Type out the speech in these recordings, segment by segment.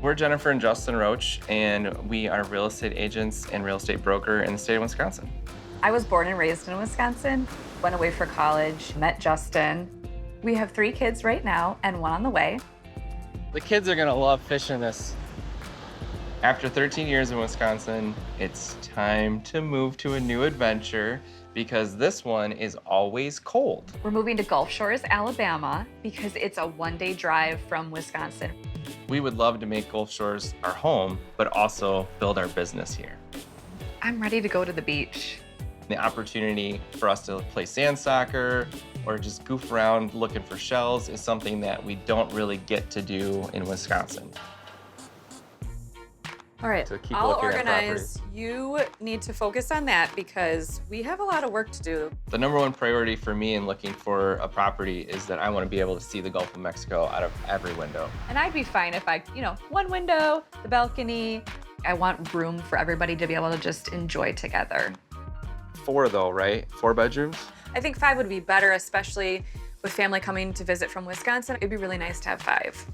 We're Jennifer and Justin Roach, and we are real estate agents and real estate broker in the state of Wisconsin. I was born and raised in Wisconsin, went away for college, met Justin. We have 3 kids right now and 1 on the way. The kids are gonna love fishing this. After 13 years in Wisconsin, it's time to move to a new adventure because this one is always cold. We're moving to Gulf Shores, Alabama, because it's a 1-day drive from Wisconsin. We would love to make Gulf Shores our home, but also build our business here. I'm ready to go to the beach. The opportunity for us to play sand soccer or just goof around looking for shells is something that we don't really get to do in Wisconsin. All right, So keep I'll looking at organize. You need to focus on that because we have a lot of work to do. The number one priority for me in looking for a property is that I want to be able to see the Gulf of Mexico out of every window. And I'd be fine if I, 1 window, the balcony. I want room for everybody to be able to just enjoy together. 4 though, right? 4 bedrooms? I think 5 would be better, especially with family coming to visit from Wisconsin. It'd be really nice to have 5.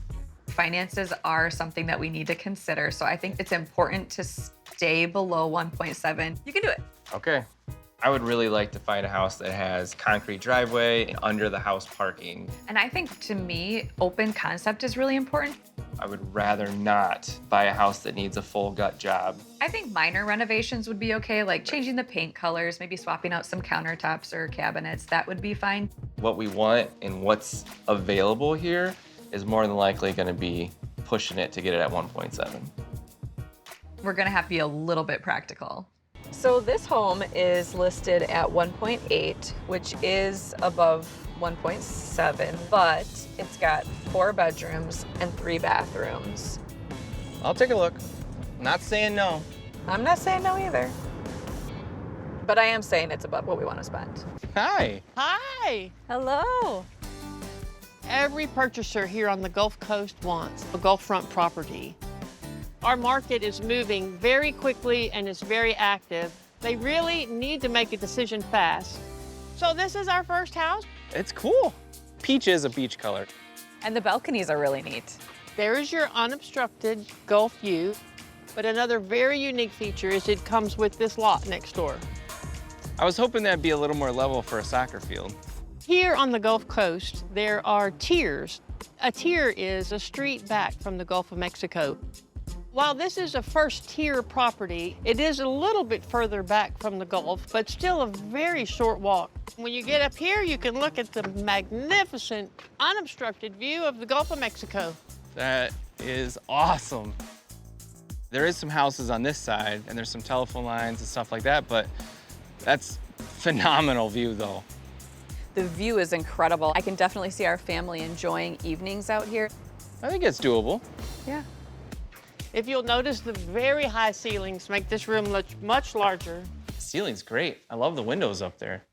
Finances are something that we need to consider, so I think it's important to stay below 1.7. You can do it. Okay. I would really like to find a house that has concrete driveway and under the house parking. And I think, to me, open concept is really important. I would rather not buy a house that needs a full gut job. I think minor renovations would be okay, like changing the paint colors, maybe swapping out some countertops or cabinets. That would be fine. What we want and what's available here is more than likely going to be pushing it to get it at 1.7. We're gonna have to be a little bit practical. So this home is listed at 1.8, which is above 1.7, but it's got 4 bedrooms and 3 bathrooms. I'll take a look. Not saying no. I'm not saying no either. But I am saying it's above what we want to spend. Hi. Hi! Hello. Every purchaser here on the Gulf Coast wants a Gulfront property. Our market is moving very quickly and is very active. They really need to make a decision fast. So this is our first house. It's cool. Peach is a beach color. And the balconies are really neat. There is your unobstructed Gulf view. But another very unique feature is it comes with this lot next door. I was hoping that'd be a little more level for a soccer field. Here on the Gulf Coast, there are tiers. A tier is a street back from the Gulf of Mexico. While this is a first-tier property, it is a little bit further back from the Gulf, but still a very short walk. When you get up here, you can look at the magnificent, unobstructed view of the Gulf of Mexico. That is awesome. There is some houses on this side, and there's some telephone lines and stuff like that, but that's phenomenal view, though. The view is incredible. I can definitely see our family enjoying evenings out here. I think it's doable. Yeah. If you'll notice, the very high ceilings make this room look much larger. The ceiling's great. I love the windows up there.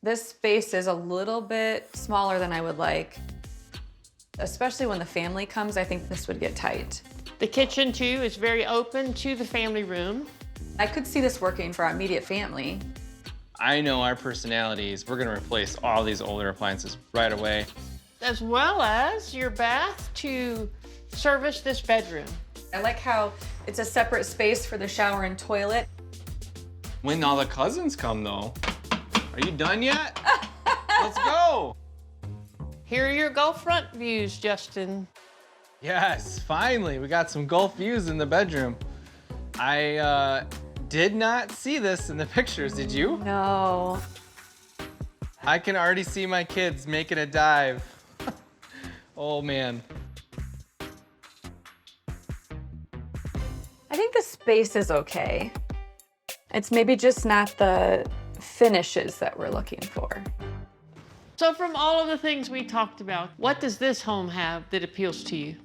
This space is a little bit smaller than I would like. Especially when the family comes, I think this would get tight. The kitchen, too, is very open to the family room. I could see this working for our immediate family. I know our personalities. We're gonna replace all these older appliances right away. As well as your bath to service this bedroom. I like how it's a separate space for the shower and toilet. When all the cousins come, though. Are you done yet? Let's go. Here are your Gulfront views, Justin. Yes, finally, we got some Gulf views in the bedroom. I did not see this in the pictures, did you? No. I can already see my kids making a dive. Oh, man. I think the space is okay. It's maybe just not the finishes that we're looking for. So from all of the things we talked about, what does this home have that appeals to you?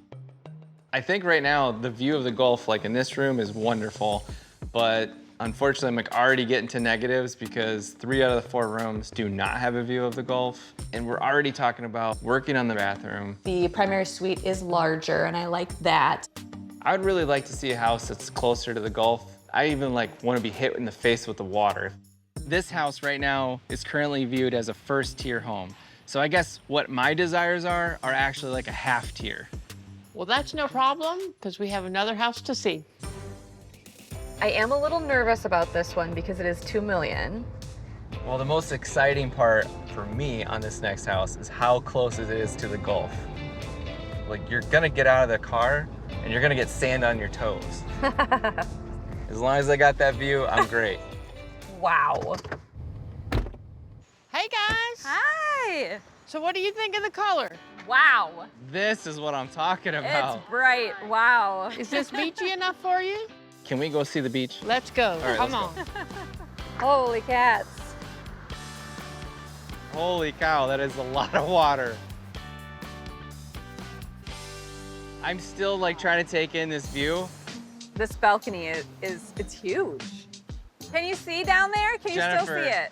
I think right now the view of the Gulf, like in this room, is wonderful, but unfortunately I'm like already getting to negatives because 3 out of the 4 rooms do not have a view of the Gulf, and we're already talking about working on the bathroom. The primary suite is larger, and I like that. I would really like to see a house that's closer to the Gulf. I even like want to be hit in the face with the water. This house right now is currently viewed as a first tier home. So I guess what my desires are actually like a half tier. Well, that's no problem, because we have another house to see. I am a little nervous about this one because it is $2 million. Well, the most exciting part for me on this next house is how close it is to the Gulf. Like, you're gonna get out of the car and you're gonna get sand on your toes. As long as I got that view, I'm great. Wow. Hey, guys. Hi. So what do you think of the color? Wow. This is what I'm talking about. It's bright. Wow. Is this beachy enough for you? Can we go see the beach? Let's go. right, Come let's on. Holy cats. Holy cow, that is a lot of water. I'm still like trying to take in this view. This balcony it's huge. Can you see down there? Can you Jennifer. still see it?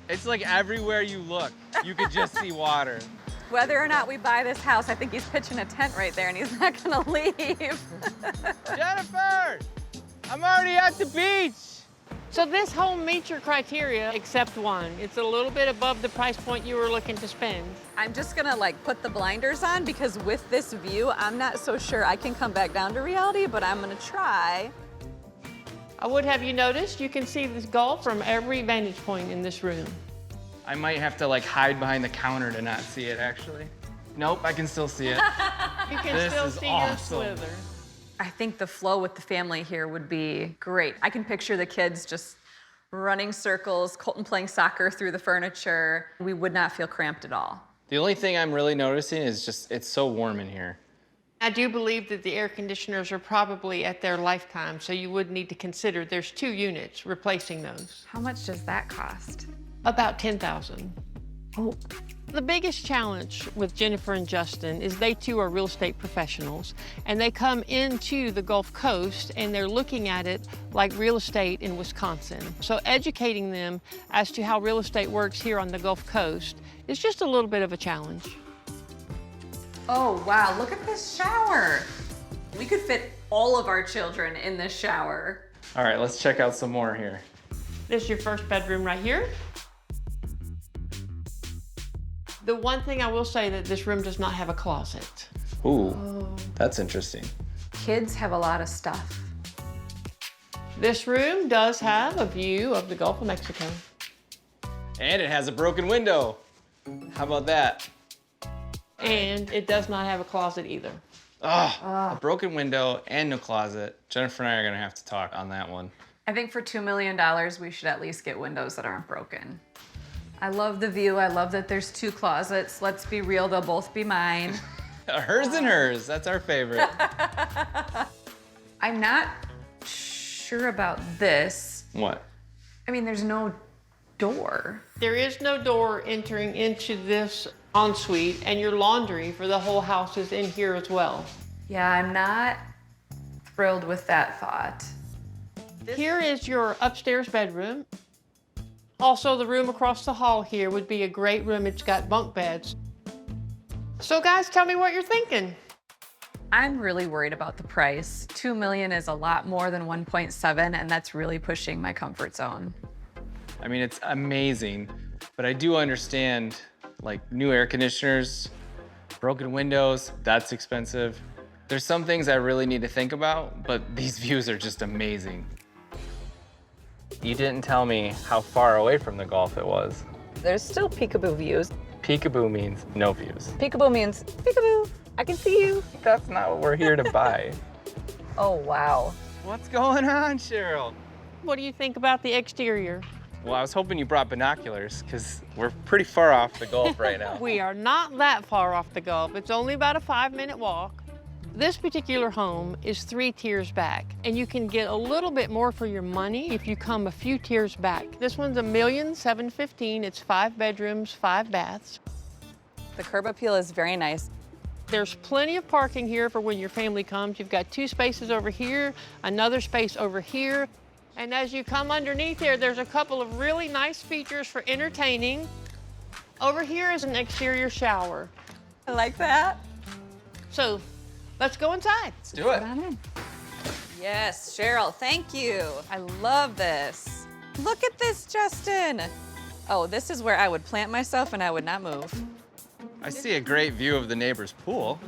It's like everywhere you look, you could just see water. Whether or not we buy this house, I think he's pitching a tent right there and he's not gonna leave. Jennifer, I'm already at the beach. So this home meets your criteria, except one. It's a little bit above the price point you were looking to spend. I'm just gonna like put the blinders on because with this view, I'm not so sure I can come back down to reality, but I'm gonna try. I would have you noticed you can see this Gulf from every vantage point in this room. I might have to like hide behind the counter to not see it actually. Nope, I can still see it. You can This still is see awesome. your slither. I think the flow with the family here would be great. I can picture the kids just running circles, Colton playing soccer through the furniture. We would not feel cramped at all. The only thing I'm really noticing is just it's so warm in here. I do believe that the air conditioners are probably at their lifetime, so you would need to consider there's 2 units replacing those. How much does that cost? About $10,000. Oh, The biggest challenge with Jennifer and Justin is they too are real estate professionals, and they come into the Gulf Coast and they're looking at it like real estate in Wisconsin. So educating them as to how real estate works here on the Gulf Coast is just a little bit of a challenge. oh wow, look at this shower. We could fit all of our children in this shower. All right, let's check out some more here. This is your first bedroom right here. The one thing I will say that this room does not have a closet. Ooh, that's interesting. Kids have a lot of stuff. This room does have a view of the Gulf of Mexico. And it has a broken window. How about that? And it does not have a closet either. A broken window and no closet. Jennifer and I are gonna have to talk on that one. I think for $2 million, we should at least get windows that aren't broken. I love the view. I love that there's 2 closets. Let's be real, they'll both be mine. Hers and hers, that's our favorite. I'm not sure about this. What? I mean, there's no door. There is no door entering into this ensuite, and your laundry for the whole house is in here as well. Yeah, I'm not thrilled with that thought. Here is your upstairs bedroom. Also, the room across the hall here would be a great room. It's got bunk beds. So guys, tell me what you're thinking. I'm really worried about the price. $2 million is a lot more than 1.7, and that's really pushing my comfort zone. I mean, it's amazing, but I do understand like new air conditioners, broken windows, that's expensive. There's some things I really need to think about, but these views are just amazing. You didn't tell me how far away from the Gulf it was. There's still peekaboo views. Peekaboo means no views. Peekaboo means peekaboo, I can see you. That's not what we're here to buy. Oh, wow. What's going on, Cheryl? What do you think about the exterior? Well, I was hoping you brought binoculars because we're pretty far off the Gulf right now. We are not that far off the Gulf. It's only about a 5-minute walk. This particular home is 3 tiers back, and you can get a little bit more for your money if you come a few tiers back. This one's $1,715,000. It's 5 bedrooms, 5 baths. The curb appeal is very nice. There's plenty of parking here for when your family comes. You've got 2 spaces over here, another space over here. And as you come underneath here, there's a couple of really nice features for entertaining. Over here is an exterior shower. I like that. So let's go inside. Let's do it. Put on in. Yes, Cheryl, thank you. I love this. Look at this, Justin. Oh, this is where I would plant myself and I would not move. I see a great view of the neighbor's pool.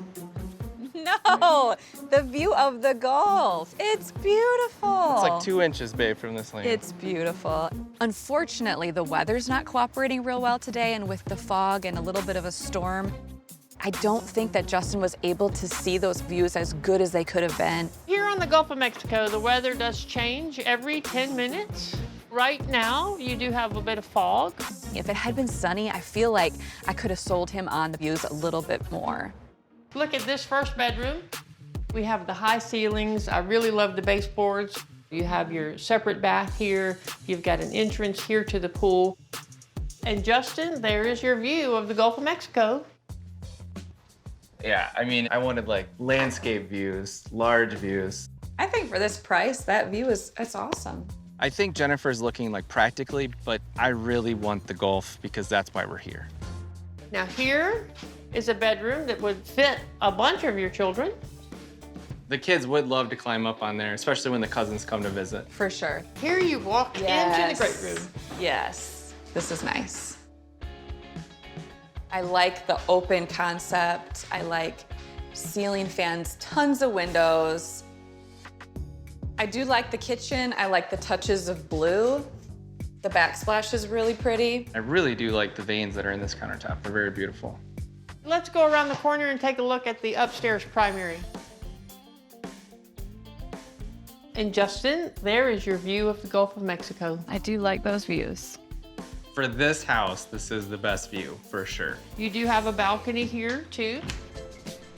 No, the view of the Gulf. It's beautiful. It's like 2 inches, babe, from this lane. It's beautiful. Unfortunately, the weather's not cooperating real well today, and with the fog and a little bit of a storm, I don't think that Justin was able to see those views as good as they could have been. Here on the Gulf of Mexico, the weather does change every 10 minutes. Right now, you do have a bit of fog. If it had been sunny, I feel like I could have sold him on the views a little bit more. Look at this first bedroom. We have the high ceilings. I really love the baseboards. You have your separate bath here. You've got an entrance here to the pool. And Justin, there is your view of the Gulf of Mexico. Yeah, I mean, I wanted like landscape views, large views. I think for this price, that view it's awesome. I think Jennifer's looking like practically, but I really want the Gulf because that's why we're here. Now here is a bedroom that would fit a bunch of your children. The kids would love to climb up on there, especially when the cousins come to visit. For sure. Here you walk into the great room. Yes, this is nice. I like the open concept. I like ceiling fans, tons of windows. I do like the kitchen. I like the touches of blue. The backsplash is really pretty. I really do like the veins that are in this countertop. They're very beautiful. Let's go around the corner and take a look at the upstairs primary. And Justin, there is your view of the Gulf of Mexico. I do like those views. For this house, this is the best view, for sure. You do have a balcony here too.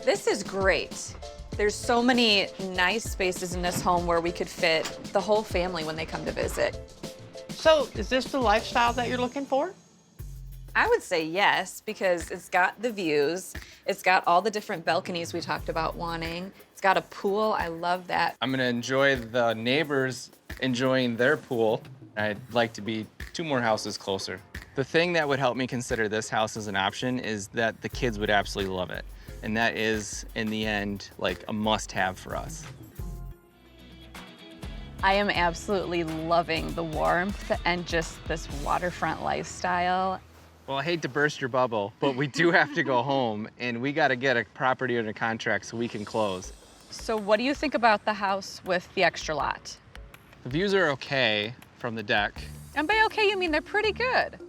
This is great. There's so many nice spaces in this home where we could fit the whole family when they come to visit. So is this the lifestyle that you're looking for? I would say yes, because it's got the views. It's got all the different balconies we talked about wanting. It's got a pool. I love that. I'm gonna enjoy the neighbors enjoying their pool. I'd like to be 2 more houses closer. The thing that would help me consider this house as an option is that the kids would absolutely love it. And that is, in the end, like a must-have for us. I am absolutely loving the warmth and just this waterfront lifestyle. Well, I hate to burst your bubble, but we do have to go home, and we gotta get a property under contract so we can close. So what do you think about the house with the extra lot? The views are okay from the deck. And by okay, you mean they're pretty good.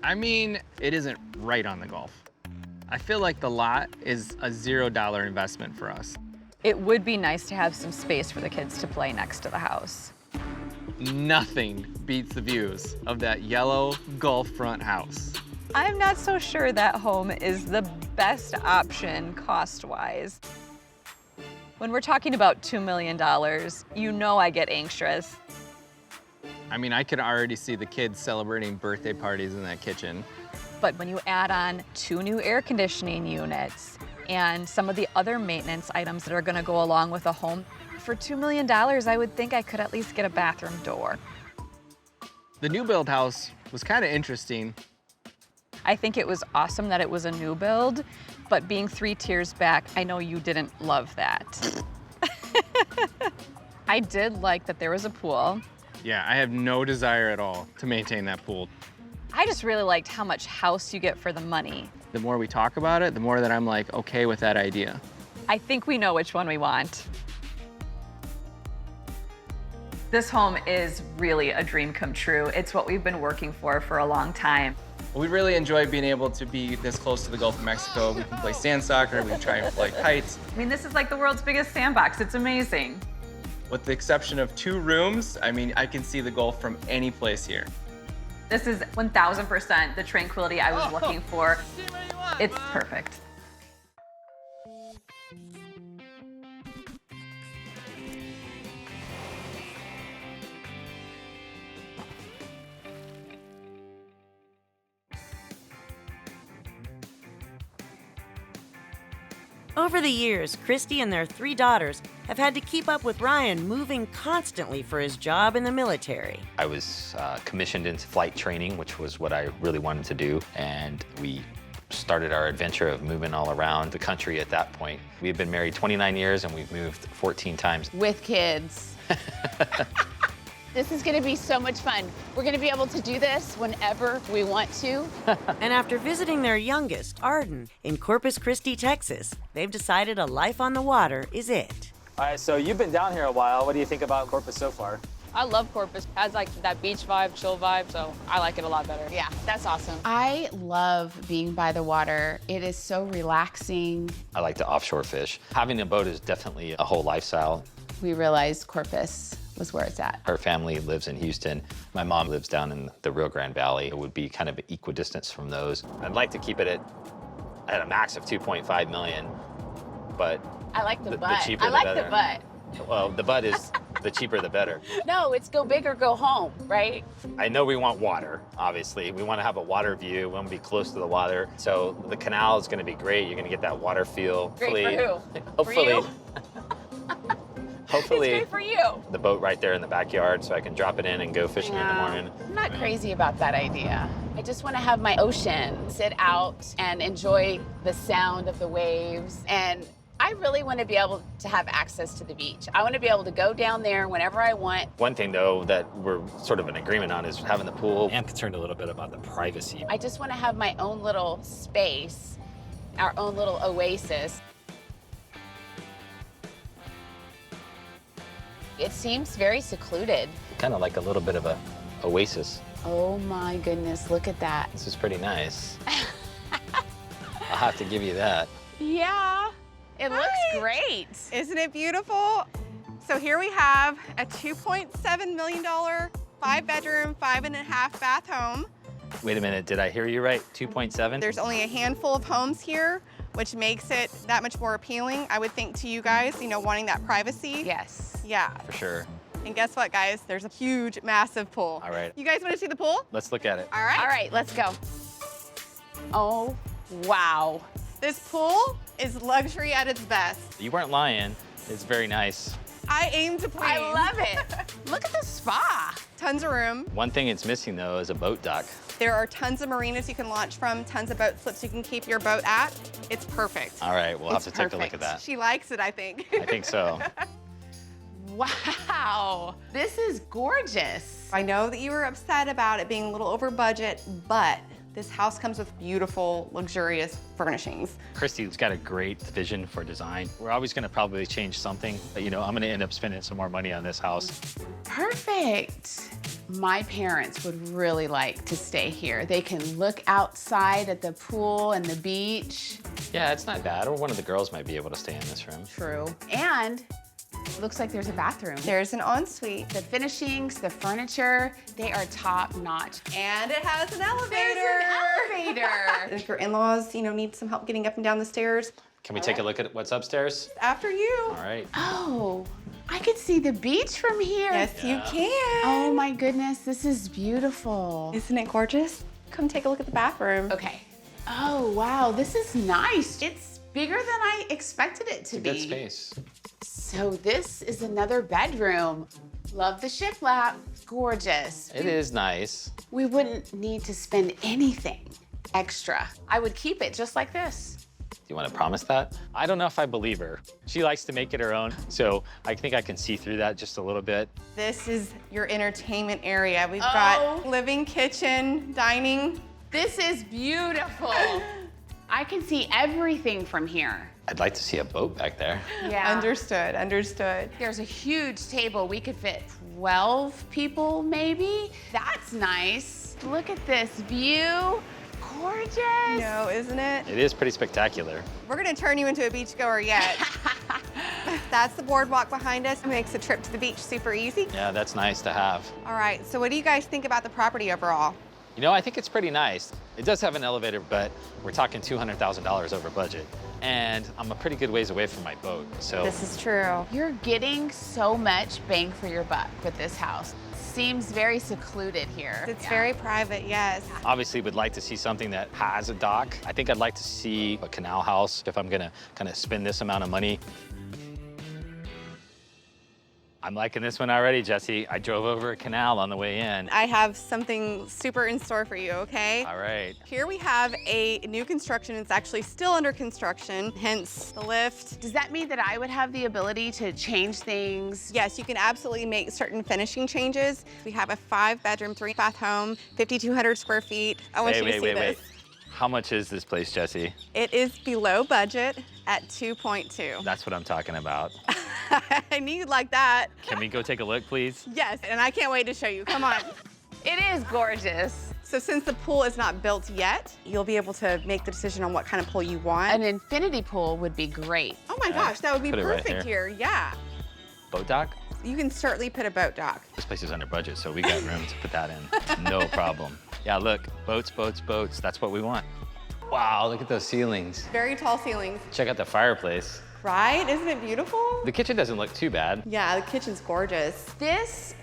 I mean, it isn't right on the Gulf. I feel like the lot is a $0 investment for us. It would be nice to have some space for the kids to play next to the house. Nothing beats the views of that yellow Gulf front house. I'm not so sure that home is the best option cost-wise. When we're talking about $2 million, you know I get anxious. I mean, I could already see the kids celebrating birthday parties in that kitchen. But when you add on 2 new air conditioning units and some of the other maintenance items that are gonna go along with a home, for $2 million, I would think I could at least get a bathroom door. The new build house was kind of interesting. I think it was awesome that it was a new build, but being 3 tiers back, I know you didn't love that. I did like that there was a pool. Yeah, I have no desire at all to maintain that pool. I just really liked how much house you get for the money. The more we talk about it, the more that I'm like, okay with that idea. I think we know which one we want. This home is really a dream come true. It's what we've been working for a long time. We really enjoy being able to be this close to the Gulf of Mexico. We can play sand soccer, we can try and fly kites. I mean, this is like the world's biggest sandbox. It's amazing. With the exception of 2 rooms, I mean, I can see the Gulf from any place here. This is 1000% the tranquility I was looking for. It's perfect. Over the years, Christy and their 3 daughters have had to keep up with Ryan moving constantly for his job in the military. I was commissioned into flight training, which was what I really wanted to do, and we started our adventure of moving all around the country at that point. We've been married 29 years and we've moved 14 times. With kids. This is gonna be so much fun. We're gonna be able to do this whenever we want to. And after visiting their youngest, Arden, in Corpus Christi, Texas, they've decided a life on the water is it. All right, so you've been down here a while. What do you think about Corpus so far? I love Corpus. It has like that beach vibe, chill vibe, so I like it a lot better. Yeah, that's awesome. I love being by the water. It is so relaxing. I like to offshore fish. Having a boat is definitely a whole lifestyle. We realized Corpus was where it's at. Her family lives in Houston. My mom lives down in the Rio Grande Valley. It would be kind of equidistance from those. I'd like to keep it at a max of 2.5 million, but I like the butt. the cheaper I like the the better. butt. Well, the butt is the cheaper the better. No, it's go big or go home, right? I know we want water, obviously. We want to have a water view. We want to be close to the water. So the canal is going to be great. You're going to get that water feel. Great for who? Hopefully. For you? Hopefully. It's great for you. The boat right there in the backyard so I can drop it in and go fishing in the morning. I'm not crazy about that idea. I just want to have my ocean, sit out and enjoy the sound of the waves. And I really want to be able to have access to the beach. I want to be able to go down there whenever I want. One thing, though, that we're sort of in agreement on is having the pool. I'm concerned a little bit about the privacy. I just want to have my own little space, our own little oasis. It seems very secluded. Kind of like a little bit of a oasis. Oh my goodness, look at that. This is pretty nice. I'll have to give you that. Yeah, it looks great. Isn't it beautiful? So here we have a $2.7 million, 5-bedroom, 5.5 bath home. Wait a minute, did I hear you right? 2.7? There's only a handful of homes here, which makes it that much more appealing, I would think, to you guys, you know, wanting that privacy. Yes. Yeah. For sure. And guess what, guys? There's a huge, massive pool. All right. You guys want to see the pool? Let's look at it. All right. All right, let's go. Oh, wow. This pool is luxury at its best. You weren't lying. It's very nice. I aim to please. I love it. Look at the spa. Tons of room. One thing it's missing, though, is a boat dock. There are tons of marinas you can launch from, tons of boat slips you can keep your boat at. It's perfect. All right, we'll have to It's take a look perfect. at that. She likes it, I think. I think so. Wow, this is gorgeous. I know that you were upset about it being a little over budget, but this house comes with beautiful, luxurious furnishings. Christy's got a great vision for design. We're always going to probably change something, but you know, I'm going to end up spending some more money on this house. Perfect. My parents would really like to stay here. They can look outside at the pool and the beach. Yeah, it's not bad. Or one of the girls might be able to stay in this room. True. And it looks like there's a bathroom. There's an ensuite. The finishings, the furniture, they are top notch. And it has an elevator. There's an elevator. If your in-laws, you know, need some help getting up and down the stairs, Can we take a look at what's upstairs? after you. All right. Oh, I can see the beach from here. Yes, you can. Oh my goodness, this is beautiful. Isn't it gorgeous? Come take a look at the bathroom. Okay. Oh, wow, this is nice. It's bigger than I expected it to It's a be. good space. So this is another bedroom. Love the shiplap. Gorgeous. It is nice. We wouldn't need to spend anything extra. I would keep it just like this. Do you want to promise that? I don't know if I believe her. She likes to make it her own, so I think I can see through that just a little bit. This is your entertainment area. We've Oh. got living, kitchen, dining. This is beautiful. I can see everything from here. I'd like to see a boat back there. Yeah. Understood, understood. There's a huge table. We could fit 12 people, maybe. That's nice. Look at this view. Gorgeous. No, isn't it? It is pretty spectacular. We're gonna turn you into a beachgoer yet. That's the boardwalk behind us. It makes the trip to the beach super easy. Yeah, that's nice to have. All right, so what do you guys think about the property overall? You know, I think it's pretty nice. It does have an elevator, but we're talking $200,000 over budget. And I'm a pretty good ways away from my boat, so. This is true. You're getting so much bang for your buck with this house. Seems very secluded here. It's Yeah. very private, yes. Obviously would like to see something that has a dock. I think I'd like to see a canal house if I'm gonna kind of spend this amount of money. I'm liking this one already, Jesse. I drove over a canal on the way in. I have something super in store for you, okay? All right. Here we have a new construction. It's actually still under construction, hence the lift. Does that mean that I would have the ability to change things? Yes, you can absolutely make certain finishing changes. We have a 5-bedroom, 3-bath home, 5,200 square feet. I want you to see this. How much is this place, Jesse? It is below budget at 2.2. That's what I'm talking about. I knew you'd like that. Can we go take a look, please? Yes, and I can't wait to show you. Come on. It is gorgeous. So since the pool is not built yet, you'll be able to make the decision on what kind of pool you want. An infinity pool would be great. Oh my gosh, that would be put it right perfect here. Yeah. Boat dock? You can certainly put a boat dock. This place is under budget, so we got room to put that in. No problem. Yeah, look, boats, boats, boats. That's what we want. Wow, look at those ceilings. Very tall ceilings. Check out the fireplace. Right? Isn't it beautiful? The kitchen doesn't look too bad. Yeah, the kitchen's gorgeous. This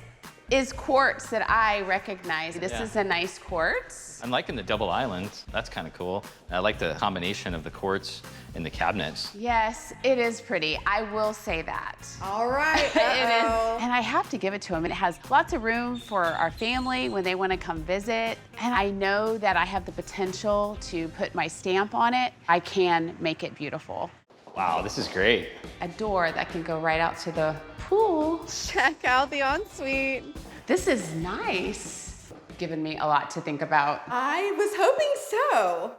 is quartz that I recognize. This Yeah. is a nice quartz. I'm liking the double islands. That's kind of cool. I like the combination of the quartz and the cabinets. Yes, it is pretty. I will say that. All right. It is. And I have to give it to him. It has lots of room for our family when they want to come visit. And I know that I have the potential to put my stamp on it. I can make it beautiful. Wow, this is great. A door that can go right out to the pool. Check out the ensuite. This is nice. Given me a lot to think about. I was hoping so.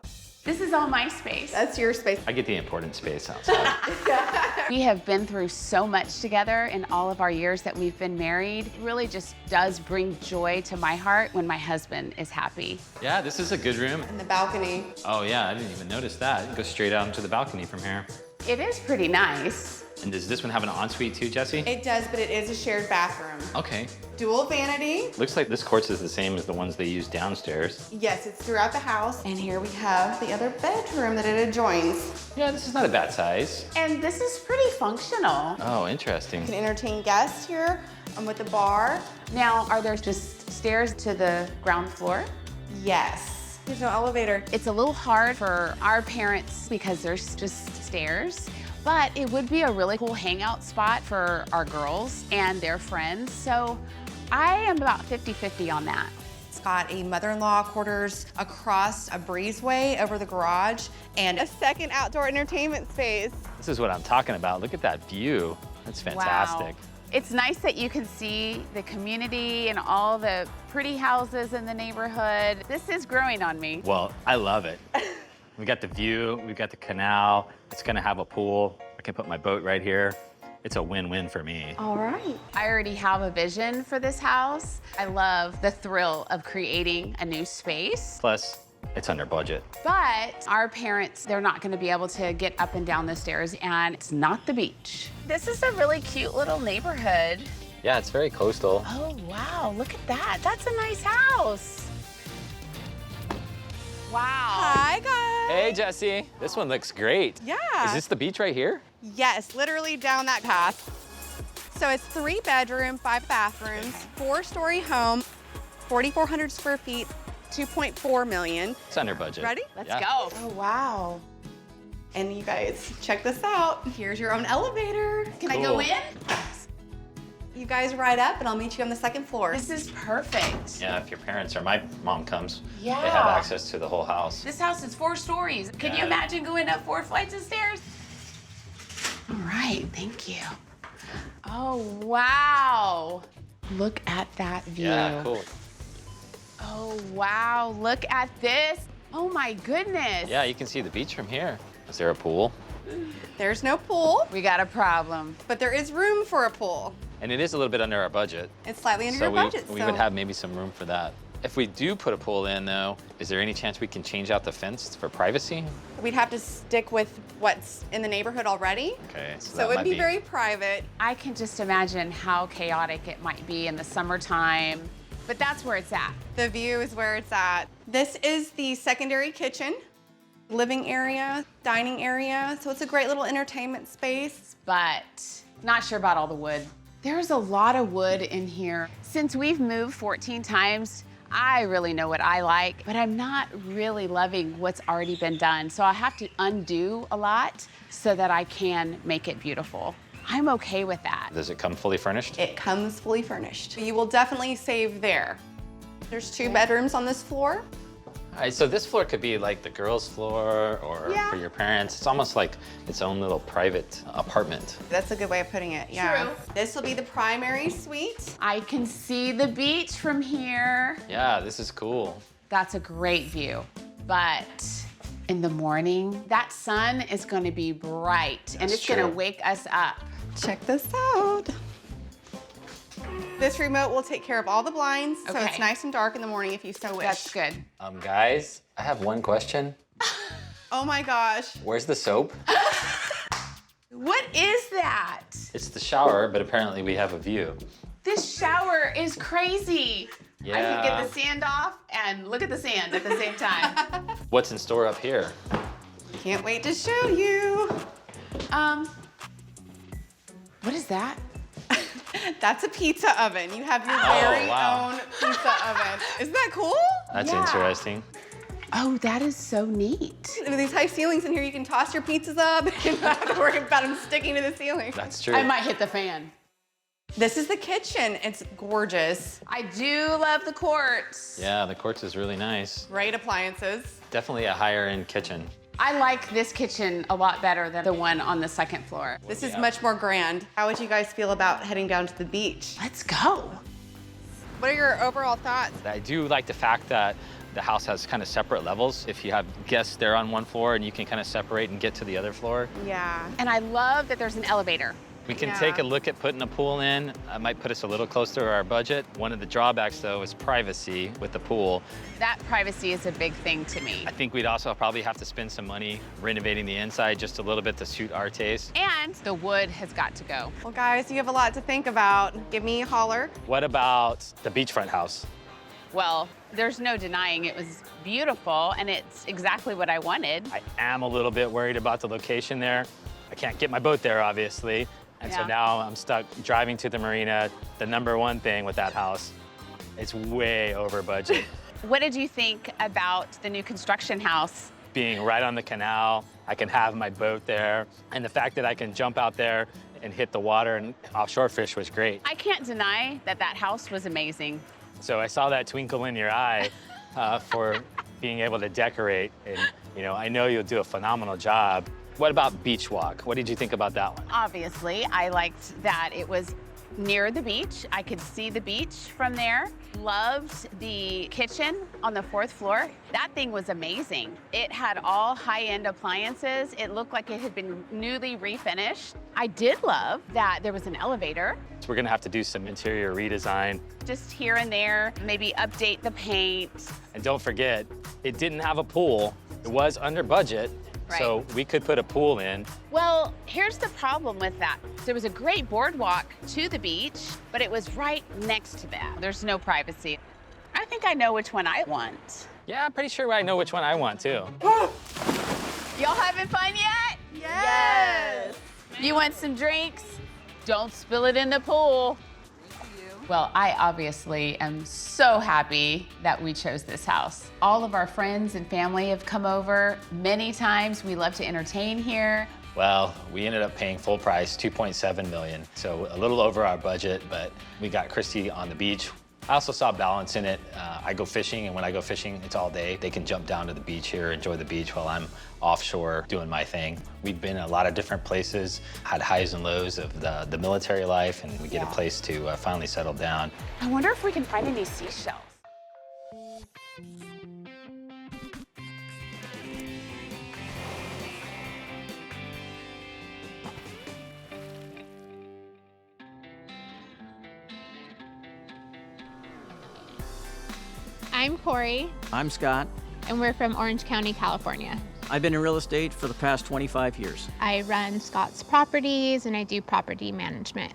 This is all my space. That's your space. I get the important space outside. We have been through so much together in all of our years that we've been married. It really just does bring joy to my heart when my husband is happy. Yeah, this is a good room. And the balcony. Oh yeah, I didn't even notice that. Go straight out into the balcony from here. It is pretty nice. And does this one have an ensuite too, Jesse? It does, but it is a shared bathroom. Okay. Dual vanity. Looks like this quartz is the same as the ones they use downstairs. Yes, it's throughout the house. And here we have the other bedroom that it adjoins. Yeah, this is not a bad size. And this is pretty functional. Oh, interesting. You can entertain guests here with the bar. Now, are there just stairs to the ground floor? Yes. There's no elevator. It's a little hard for our parents because there's just stairs, but it would be a really cool hangout spot for our girls and their friends. So I am about 50-50 on that. It's got a mother-in-law quarters across a breezeway over the garage and a second outdoor entertainment space. This is what I'm talking about. Look at that view. That's fantastic. Wow. It's nice that you can see the community and all the pretty houses in the neighborhood. This is growing on me. Well, I love it. We got the view, we've got the canal. It's gonna have a pool. I can put my boat right here. It's a win-win for me. All right. I already have a vision for this house. I love the thrill of creating a new space. Plus, it's under budget. But our parents, they're not gonna be able to get up and down the stairs, and it's not the beach. This is a really cute little neighborhood. Yeah, it's very coastal. Oh, wow, look at that. That's a nice house. Wow. Hi, guys. Hey, Jesse. This one looks great. Yeah. Is this the beach right here? Yes, literally down that path. So it's 3-bedroom, 5 bathrooms, 4-story home, 4,400 square feet, 2.4 million. It's under budget. Ready? Let's Yeah. go. Oh, wow. And you guys, check this out. Here's your own elevator. Can I go Cool. in? You guys ride up and I'll meet you on the 2nd floor. This is perfect. Yeah, if your parents or my mom comes, Yeah. they have access to the whole house. This house is 4 stories. Can you Yeah. imagine going up 4 flights of stairs? All right, thank you. Oh, wow. Look at that view. Yeah, cool. Oh, wow, look at this. Oh my goodness. Yeah, you can see the beach from here. Is there a pool? There's no pool, We got a problem. but there is room for a pool. And it is a little bit under our budget. It's slightly under So your budget. we would have maybe some room for that. If we do put a pool in though, is there any chance we can change out the fence for privacy? We'd have to stick with what's in the neighborhood already. Okay, So that it would might be very private. I can just imagine how chaotic it might be in the summertime, but that's where it's at. The view is where it's at. This is the secondary kitchen, living area, dining area. So it's a great little entertainment space. But not sure about all the wood. There's a lot of wood in here. Since we've moved 14 times, I really know what I like, but I'm not really loving what's already been done. So I have to undo a lot so that I can make it beautiful. I'm okay with that. Does it come fully furnished? It comes fully furnished. You will definitely save there. There's 2 bedrooms on this floor. All right, so this floor could be like the girls' floor or Yeah. for your parents. It's almost like its own little private apartment. That's a good way of putting it, yeah. True. This will be the primary suite. I can see the beach from here. Yeah, this is cool. That's a great view. But in the morning, that sun is gonna be bright and That's it's gonna true. wake us up. Check this out. This remote will take care of all the blinds, so it's Okay. nice and dark in the morning if you so wish. That's good. Guys, I have one question. Oh my gosh. Where's the soap? What is that? It's the shower, but apparently we have a view. This shower is crazy. I Yeah. can get the sand off and look at the sand at the same time. What's in store up here? Can't wait to show you. What is that? That's a pizza oven. You have your Oh, very wow. own pizza oven. Isn't that cool? That's Yeah. interesting. Oh, that is so neat. With these high ceilings in here, you can toss your pizzas up and not have to worry about them sticking to the ceiling. That's true. I might hit the fan. This is the kitchen. It's gorgeous. I do love the quartz. Yeah, the quartz is really nice. Great appliances. Definitely a higher end kitchen. I like this kitchen a lot better than the one on the second floor. This is much more grand. How would you guys feel about heading down to the beach? Let's go. What are your overall thoughts? I do like the fact that the house has kind of separate levels. If you have guests there on one floor and you can kind of separate and get to the other floor. Yeah. And I love that there's an elevator. We can Yeah. take a look at putting a pool in. It might put us a little closer to our budget. One of the drawbacks though is privacy with the pool. That privacy is a big thing to me. I think we'd also probably have to spend some money renovating the inside just a little bit to suit our taste. And the wood has got to go. Well, guys, you have a lot to think about. Give me a holler. What about the beachfront house? Well, there's no denying it was beautiful and it's exactly what I wanted. I am a little bit worried about the location there. I can't get my boat there, obviously. And so Yeah. now I'm stuck driving to the marina. The number one thing with that house, it's way over budget. What did you think about the new construction house? Being right on the canal, I can have my boat there. And the fact that I can jump out there and hit the water and offshore fish was great. I can't deny that that house was amazing. So I saw that twinkle in your eye for being able to decorate. And I know you'll do a phenomenal job. What about Beach Walk? What did you think about that one? Obviously, I liked that it was near the beach. I could see the beach from there. Loved the kitchen on the 4th floor. That thing was amazing. It had all high-end appliances. It looked like it had been newly refinished. I did love that there was an elevator. So we're gonna have to do some interior redesign. Just here and there, maybe update the paint. And don't forget, it didn't have a pool. It was under budget. So we could put a pool in. Well, here's the problem with that. There was a great boardwalk to the beach, but it was right next to that. There's no privacy. I think I know which one I want. Yeah, I'm pretty sure I know which one I want too. Y'all having fun yet? Yes. You want some drinks? Don't spill it in the pool. Well, I obviously am so happy that we chose this house. All of our friends and family have come over many times. We love to entertain here. Well, we ended up paying full price, $2.7 million. So a little over our budget, but we got Christy on the beach. I also saw balance in it. I go fishing, and when I go fishing, it's all day. They can jump down to the beach here, enjoy the beach while I'm offshore doing my thing. We've been in a lot of different places, had highs and lows of the military life, and we get a place to finally settle down. I wonder if we can find any seashells. I'm Corey, I'm Scott. and we're from Orange County, California. I've been in real estate for the past 25 years. I run Scott's Properties and I do property management.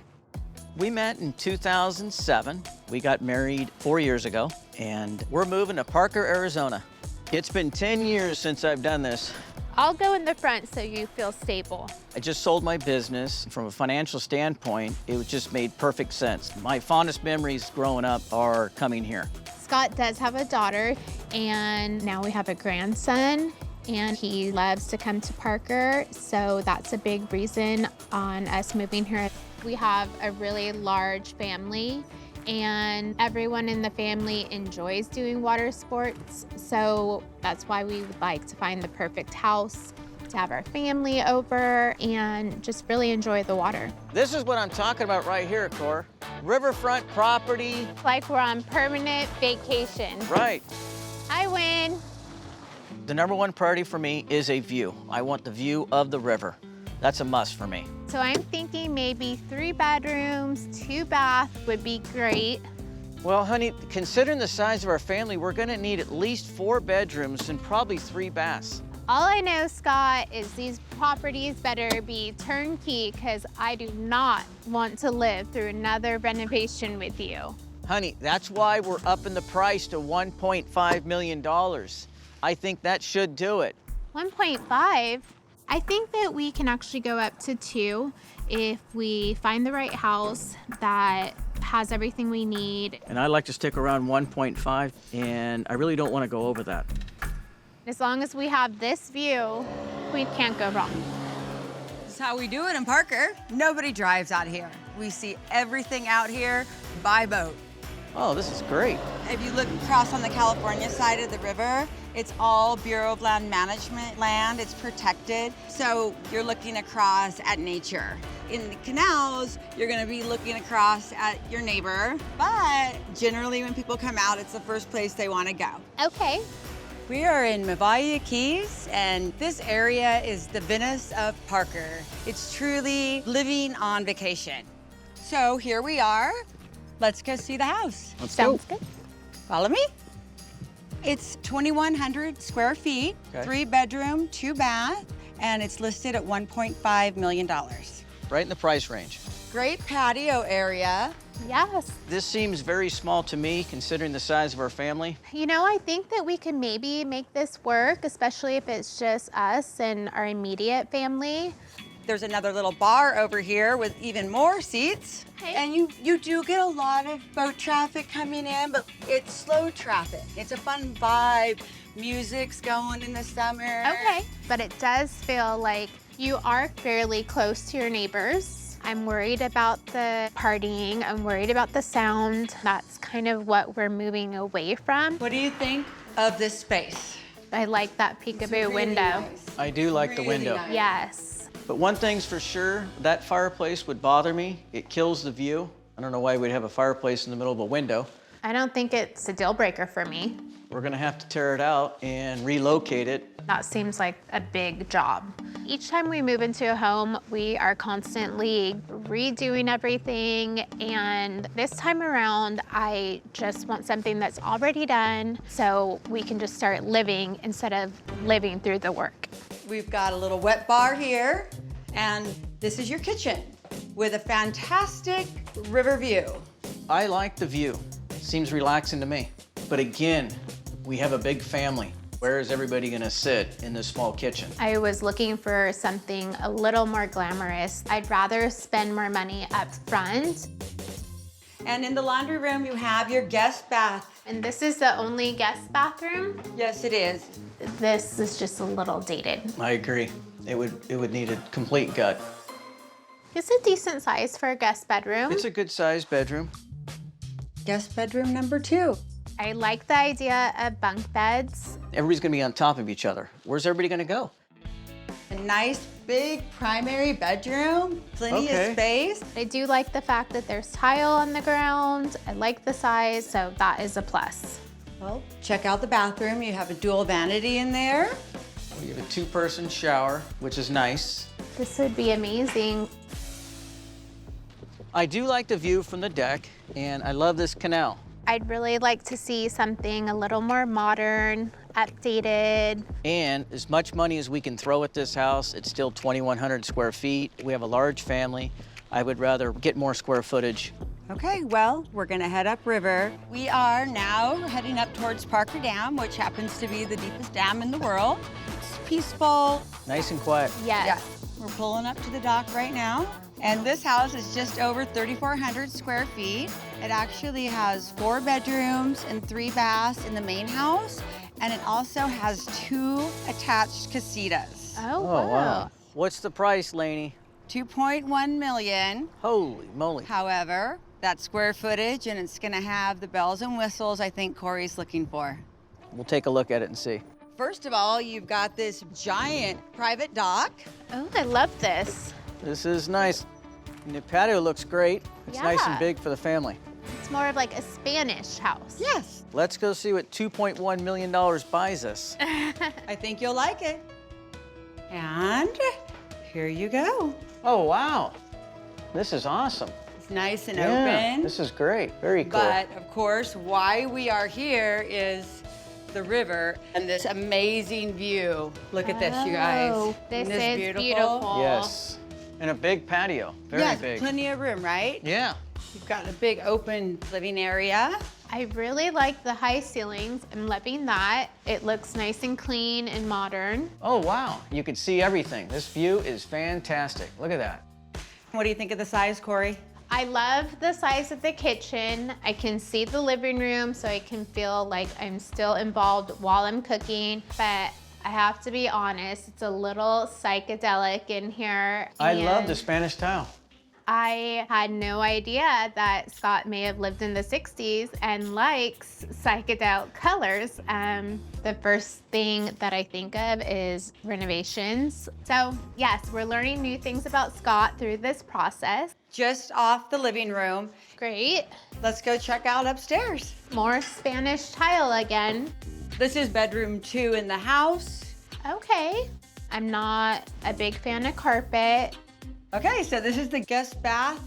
We met in 2007. We got married 4 years ago, and we're moving to Parker, Arizona. It's been 10 years since I've done this. I'll go in the front so you feel stable. I just sold my business. From a financial standpoint, it just made perfect sense. My fondest memories growing up are coming here. Scott does have a daughter, and now we have a grandson. and he loves to come to Parker, so that's a big reason on us moving here. We have a really large family, and everyone in the family enjoys doing water sports, so that's why we would like to find the perfect house to have our family over and just really enjoy the water. This is what I'm talking about right here, Cor. Riverfront property. Like we're on permanent vacation. Right. I win. The #1 priority for me is a view. I want the view of the river. That's a must for me. So I'm thinking maybe 3 bedrooms, 2 baths would be great. Well, honey, considering the size of our family, we're gonna need at least 4 bedrooms and probably 3 baths. All I know, Scott, is these properties better be turnkey because I do not want to live through another renovation with you. Honey, that's why we're upping the price to $1.5 million. I think that should do it. 1.5? I think that we can actually go up to 2 if we find the right house that has everything we need. And I'd like to stick around 1.5, and I really don't want to go over that. As long as we have this view, we can't go wrong. This is how we do it in Parker. Nobody drives out here. We see everything out here by boat. Oh, this is great. If you look across on the California side of the river, it's all Bureau of Land Management land. It's protected. So you're looking across at nature. In the canals, you're gonna be looking across at your neighbor. But generally when people come out, it's the first place they wanna go. Okay. We are in Mavaya Keys, and this area is the Venice of Parker. It's truly living on vacation. So here we are. Let's go see the house. Let's go. Sounds good. Follow me. It's 2,100 square feet, Okay. 3 bedroom, 2 bath, and it's listed at $1.5 million. Right in the price range. Great patio area. Yes. This seems very small to me, considering the size of our family. You know, I think that we can maybe make this work, especially if it's just us and our immediate family. There's another little bar over here with even more seats. Okay. And you do get a lot of boat traffic coming in, but it's slow traffic. It's a fun vibe. Music's going in the summer. Okay. But it does feel like you are fairly close to your neighbors. I'm worried about the partying. I'm worried about the sound. That's kind of what we're moving away from. What do you think of this space? I like that peekaboo Really window. nice. I do like the Really window. nice. Yes. But one thing's for sure, that fireplace would bother me. It kills the view. I don't know why we'd have a fireplace in the middle of a window. I don't think it's a deal breaker for me. We're gonna have to tear it out and relocate it. That seems like a big job. Each time we move into a home, we are constantly redoing everything. And this time around, I just want something that's already done so we can just start living instead of living through the work. We've got a little wet bar here, and this is your kitchen with a fantastic river view. I like the view. Seems relaxing to me. But again, we have a big family. Where is everybody gonna sit in this small kitchen? I was looking for something a little more glamorous. I'd rather spend more money up front. And in the laundry room, you have your guest bath. And this is the only guest bathroom. Yes, it is. This is just a little dated. I agree. It would need a complete gut. It's a decent size for a guest bedroom. It's a good sized bedroom. Guest bedroom number 2. I like the idea of bunk beds. Everybody's gonna be on top of each other. Where's everybody gonna go? A nice big primary bedroom, plenty Okay. of space. I do like the fact that there's tile on the ground. I like the size, so that is a plus. Well, check out the bathroom. You have a dual vanity in there. We have a 2-person shower, which is nice. This would be amazing. I do like the view from the deck, and I love this canal. I'd really like to see something a little more modern, updated. And as much money as we can throw at this house, it's still 2,100 square feet. We have a large family. I would rather get more square footage. Okay, well, we're gonna head upriver. We are now heading up towards Parker Dam, which happens to be the deepest dam in the world. It's peaceful. Nice and quiet. Yes. Yeah, we're pulling up to the dock right now. And this house is just over 3,400 square feet. It actually has 4 bedrooms and 3 baths in the main house. And it also has 2 attached casitas. Oh, wow. What's the price, Lainey? 2.1 million. Holy moly. However, that's square footage and it's gonna have the bells and whistles I think Corey's looking for. We'll take a look at it and see. First of all, you've got this giant private dock. Oh, I love this. This is nice. And the patio looks great. It's nice and Yeah. big for the family. It's more of like a Spanish house. Yes. Let's go see what $2.1 million buys us. I think you'll like it. And here you go. Oh, wow. This is awesome. It's nice and Yeah, open. this is great. Very cool. But of course, why we are here is the river and this amazing view. Look at this, you guys. Oh, this Isn't is beautiful. Yes. And a big patio. Very yes, big. plenty of room, right? Yeah. You've got a big open living area. I really like the high ceilings. I'm loving that. It looks nice and clean and modern. Oh, wow. You can see everything. This view is fantastic. Look at that. What do you think of the size, Corey? I love the size of the kitchen. I can see the living room, so I can feel like I'm still involved while I'm cooking. But I have to be honest, it's a little psychedelic in here. I love and the Spanish tile. I had no idea that Scott may have lived in the 60s and likes psychedelic colors. The first thing that I think of is renovations. So yes, we're learning new things about Scott through this process. Just off the living room. Great. Let's go check out upstairs. More Spanish tile again. This is bedroom 2 in the house. Okay. I'm not a big fan of carpet. Okay, so this is the guest bath.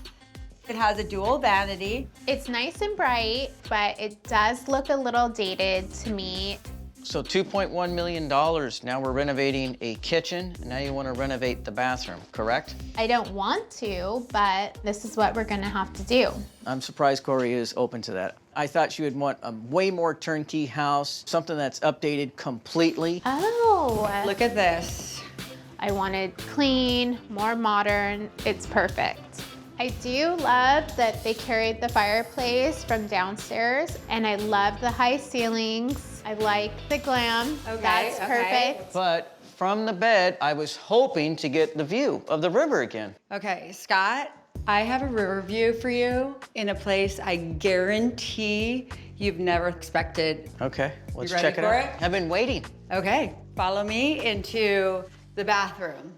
It has a dual vanity. It's nice and bright, but it does look a little dated to me. So $2.1 million. Now we're renovating a kitchen. And now you want to renovate the bathroom, correct? I don't want to, but this is what we're gonna have to do. I'm surprised Corey is open to that. I thought she would want a way more turnkey house, something that's updated completely. Oh. Look at this. I wanted clean, more modern. It's perfect. I do love that they carried the fireplace from downstairs, and I love the high ceilings. I like the glam. Okay, That's okay. perfect. But from the bed, I was hoping to get the view of the river again. Okay, Scott, I have a river view for you in a place I guarantee you've never expected. Okay, let's ready check it for out. it? I've been waiting. Okay, follow me into the bathroom.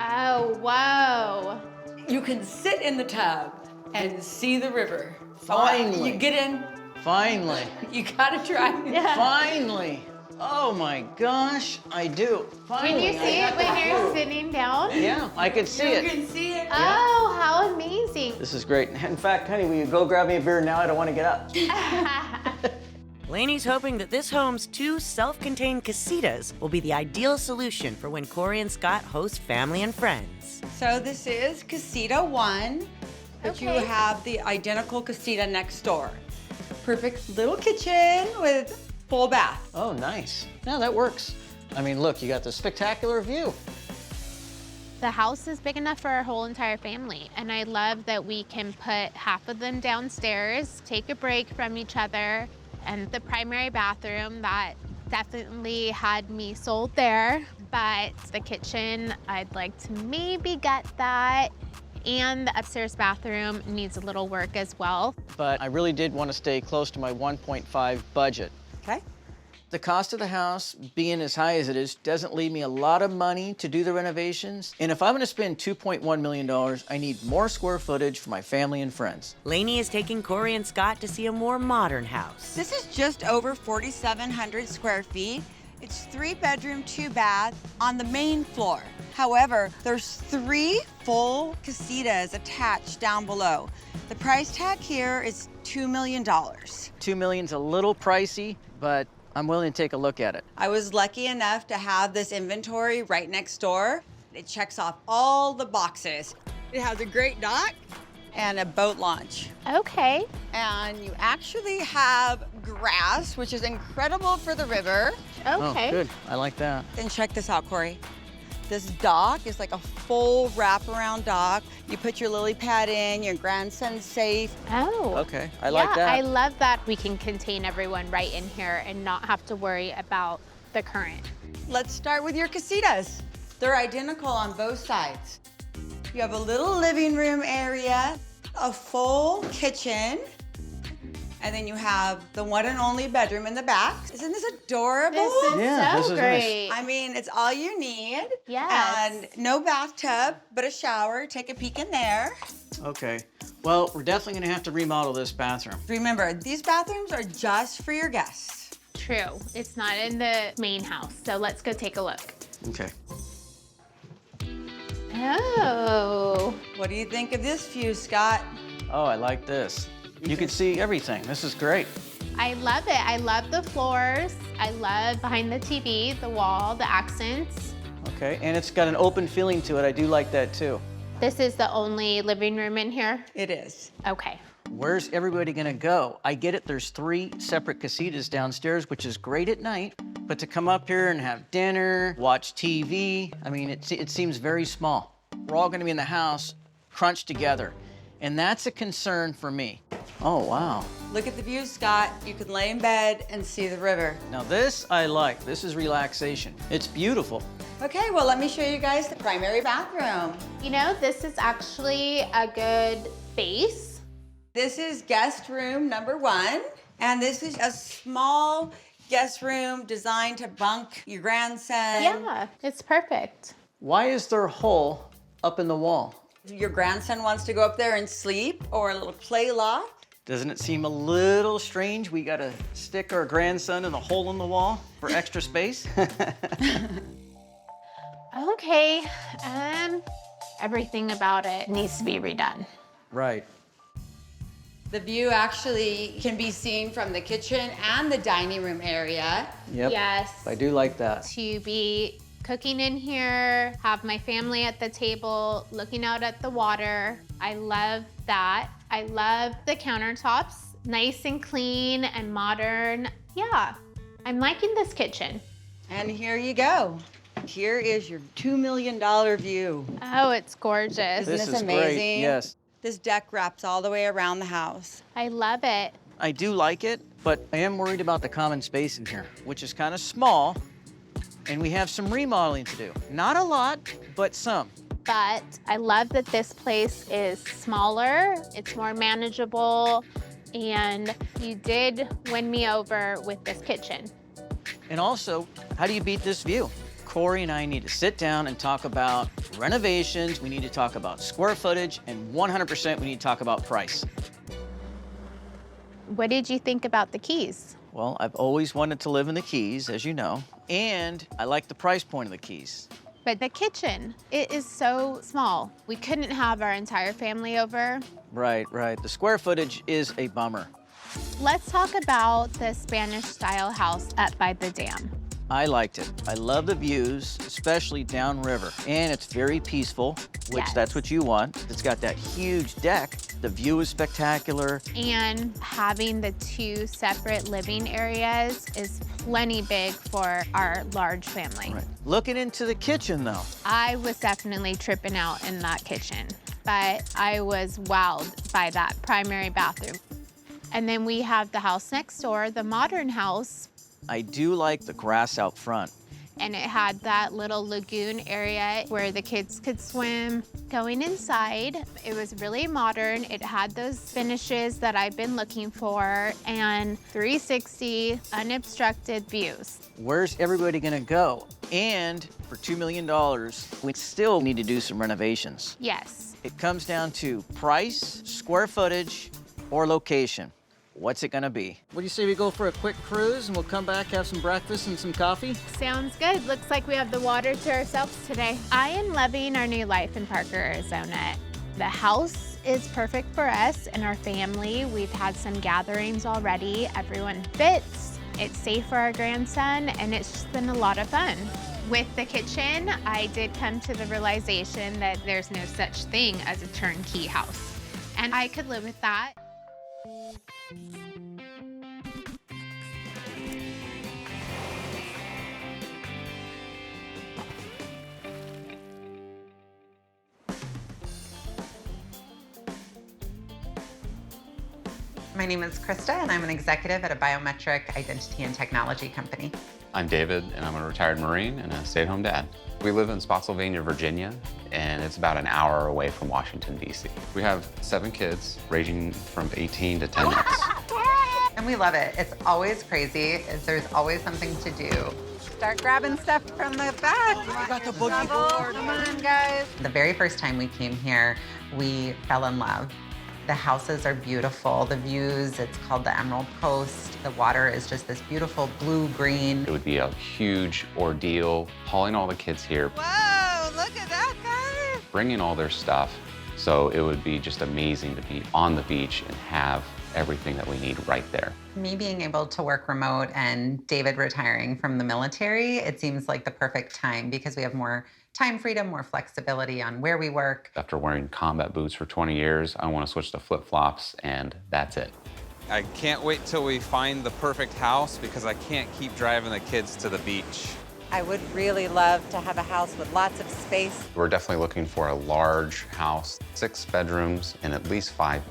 Oh, whoa. You can sit in the tub and see the river. Finally. You get in, Finally. you gotta try. Finally. Oh my gosh, I do. Finally. Can you see it when you're sitting down? Yeah, I could see You it. can see it. Oh, how amazing. This is great. In fact, honey, will you go grab me a beer now? I don't want to get up. Lainey's hoping that this home's 2 self-contained casitas will be the ideal solution for when Corey and Scott host family and friends. So this is casita 1, but you Okay. have the identical casita next door. Perfect little kitchen with full bath. Oh, nice. Yeah, that works. I mean, look, you got the spectacular view. The house is big enough for our whole entire family, and I love that we can put half of them downstairs, take a break from each other, and the primary bathroom, that definitely had me sold there. But the kitchen, I'd like to maybe get that. And the upstairs bathroom needs a little work as well. But I really did want to stay close to my 1.5 budget. Okay. The cost of the house, being as high as it is, doesn't leave me a lot of money to do the renovations. And if I'm going to spend $2.1 million, I need more square footage for my family and friends. Lainey is taking Corey and Scott to see a more modern house. This is just over 4,700 square feet. It's 3 bedroom, 2 bath on the main floor. However, there's 3 full casitas attached down below. The price tag here is $2 million. $2 million's a little pricey, but I'm willing to take a look at it. I was lucky enough to have this inventory right next door. It checks off all the boxes. It has a great dock and a boat launch. Okay. And you actually have grass, which is incredible for the river. Okay. Oh, good. I like that. And check this out, Corey. This dock is like a full wraparound dock. You put your lily pad in, your grandson's safe. Oh. Okay, I like Yeah, that. I love that we can contain everyone right in here and not have to worry about the current. Let's start with your casitas. They're identical on both sides. You have a little living room area, a full kitchen, and then you have the one and only bedroom in the back. Isn't this adorable? This is Yeah, so this is great. I mean, it's all you need. Yes. And no bathtub, but a shower. Take a peek in there. Okay, well, we're definitely gonna have to remodel this bathroom. Remember, these bathrooms are just for your guests. True. It's not in the main house, so let's go take a look. Okay. Oh. What do you think of this view, Scott? Oh, I like this. You can see everything. This is great. I love it. I love the floors. I love behind the TV, the wall, the accents. Okay, and it's got an open feeling to it. I do like that too. This is the only living room in here? It is. Okay. Where's everybody gonna go? I get it, there's 3 separate casitas downstairs, which is great at night, but to come up here and have dinner, watch TV, I mean, it seems very small. We're all gonna be in the house, crunched together, and that's a concern for me. Oh, wow. Look at the view, Scott. You can lay in bed and see the river. Now this I like. This is relaxation. It's beautiful. Okay, well, let me show you guys the primary bathroom. You know, this is actually a good base. This is guest room number 1, and this is a small guest room designed to bunk your grandson. Yeah, it's perfect. Why is there a hole up in the wall? Your grandson wants to go up there and sleep, or a little play loft. Doesn't it seem a little strange we gotta stick our grandson in a hole in the wall for extra space? Okay, everything about it needs to be redone. Right. The view actually can be seen from the kitchen and the dining room area. Yep. Yes. I do like that. To be cooking in here, have my family at the table, looking out at the water. I love that. I love the countertops, nice and clean and modern. Yeah, I'm liking this kitchen. And here you go. Here is your $2 million view. Oh, it's gorgeous. Isn't This this is amazing? great, yes. This deck wraps all the way around the house. I love it. I do like it, but I am worried about the common space in here, which is kind of small, and we have some remodeling to do. Not a lot, but some. But I love that this place is smaller, it's more manageable, and you did win me over with this kitchen. And also, how do you beat this view? Corey and I need to sit down and talk about renovations, we need to talk about square footage, and 100% we need to talk about price. What did you think about the Keys? Well, I've always wanted to live in the Keys, as you know, and I like the price point of the Keys. But the kitchen, it is so small. We couldn't have our entire family over. Right, right. The square footage is a bummer. Let's talk about the Spanish-style house up by the dam. I liked it. I love the views, especially downriver. And it's very peaceful, which Yes. that's what you want. It's got that huge deck. The view is spectacular. And having the 2 separate living areas is plenty big for our large family. Right. Looking into the kitchen, though. I was definitely tripping out in that kitchen, but I was wowed by that primary bathroom. And then we have the house next door, the modern house, I do like the grass out front. and it had that little lagoon area where the kids could swim. Going inside, it was really modern. It had those finishes that I've been looking for, and 360 unobstructed views. Where's everybody gonna go? And for $2 million, we still need to do some renovations. Yes. It comes down to price, square footage, or location. What's it gonna be? What do you say we go for a quick cruise and we'll come back, have some breakfast and some coffee? Sounds good. Looks like we have the water to ourselves today. I am loving our new life in Parker, Arizona. The house is perfect for us and our family. We've had some gatherings already. Everyone fits. It's safe for our grandson, and it's just been a lot of fun. With the kitchen, I did come to the realization that there's no such thing as a turnkey house, and I could live with that. My name is Krista, and I'm an executive at a biometric identity and technology company. I'm David, and I'm a retired Marine and a stay-at-home dad. We live in Spotsylvania, Virginia, and it's about an hour away from Washington, D.C. We have 7 kids, ranging from 18 to 10 months. And we love it. It's always crazy. There's always something to do. Start grabbing stuff from the back. We got the boogie board. Come on, guys. The very first time we came here, we fell in love. The houses are beautiful. The views, it's called the Emerald Coast. The water is just this beautiful blue-green. It would be a huge ordeal hauling all the kids here. Whoa, look at that, guys. Bringing all their stuff. So it would be just amazing to be on the beach and have everything that we need right there. Me being able to work remote and David retiring from the military, it seems like the perfect time because we have more time freedom, more flexibility on where we work. After wearing combat boots for 20 years, I want to switch to flip-flops, and that's it. I can't wait till we find the perfect house because I can't keep driving the kids to the beach. I would really love to have a house with lots of space. We're definitely looking for a large house, 6 bedrooms and at least 5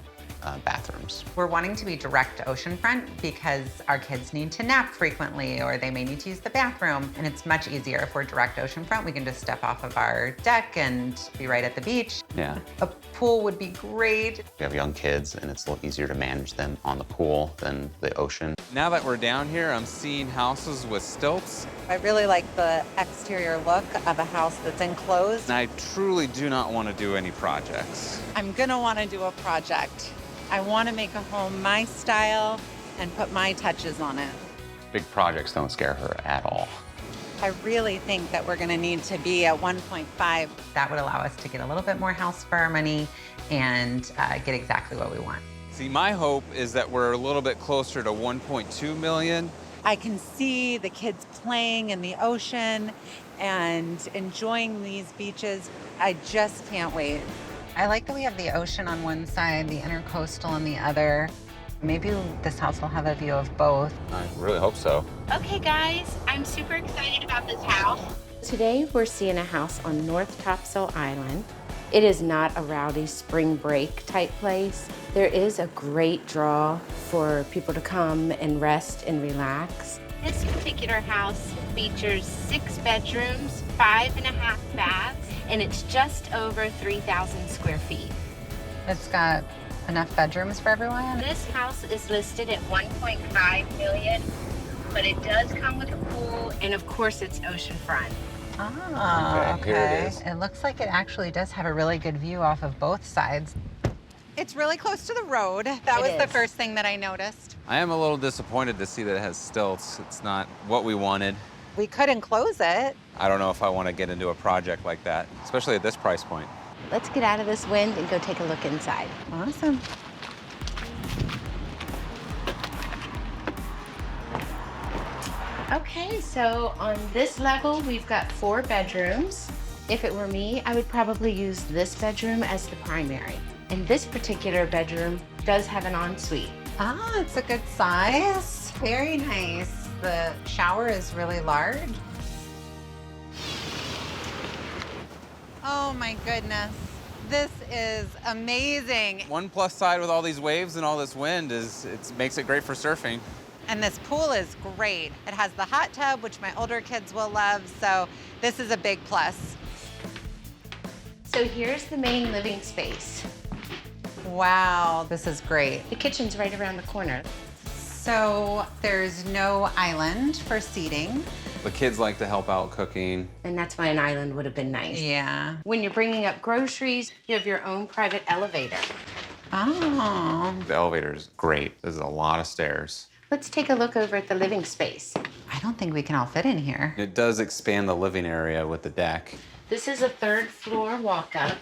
bathrooms. We're wanting to be direct oceanfront because our kids need to nap frequently or they may need to use the bathroom. And it's much easier if we're direct oceanfront. We can just step off of our deck and be right at the beach. Yeah. A pool would be great. We have young kids and it's a little easier to manage them on the pool than the ocean. Now that we're down here, I'm seeing houses with stilts. I really like the exterior look of a house that's enclosed. And I truly do not want to do any projects. I'm gonna wanna do a project. I wanna make a home my style and put my touches on it. Big projects don't scare her at all. I really think that we're gonna need to be at 1.5. That would allow us to get a little bit more house for our money and get exactly what we want. See, my hope is that we're a little bit closer to 1.2 million. I can see the kids playing in the ocean and enjoying these beaches. I just can't wait. I like that we have the ocean on one side, the intercoastal on the other. Maybe this house will have a view of both. I really hope so. Okay guys, I'm super excited about this house. Today we're seeing a house on North Topsail Island. It is not a rowdy spring break type place. There is a great draw for people to come and rest and relax. This particular house features 6 bedrooms, 5.5 baths, and it's just over 3,000 square feet. It's got enough bedrooms for everyone? This house is listed at 1.5 million, but it does come with a pool, and of course it's oceanfront. Ah, Okay, here it is. It looks like it actually does have a really good view off of both sides. It's really close to the road. That was the first thing that I noticed. I am a little disappointed to see that it has stilts. It's not what we wanted. We could enclose it. I don't know if I want to get into a project like that, especially at this price point. Let's get out of this wind and go take a look inside. Awesome. Okay, so on this level, we've got 4 bedrooms. If it were me, I would probably use this bedroom as the primary. And this particular bedroom does have an ensuite. Ah, it's a good size. Very nice. The shower is really large. Oh my goodness. This is amazing. One plus side with all these waves and all this wind is it makes it great for surfing. And this pool is great. It has the hot tub, which my older kids will love, so this is a big plus. So here's the main living space. Wow, this is great. The kitchen's right around the corner. So there's no island for seating. The kids like to help out cooking. And that's why an island would have been nice. Yeah. When you're bringing up groceries, you have your own private elevator. Oh. The elevator is great. There's a lot of stairs. Let's take a look over at the living space. I don't think we can all fit in here. It does expand the living area with the deck. This is a 3rd floor walk-up.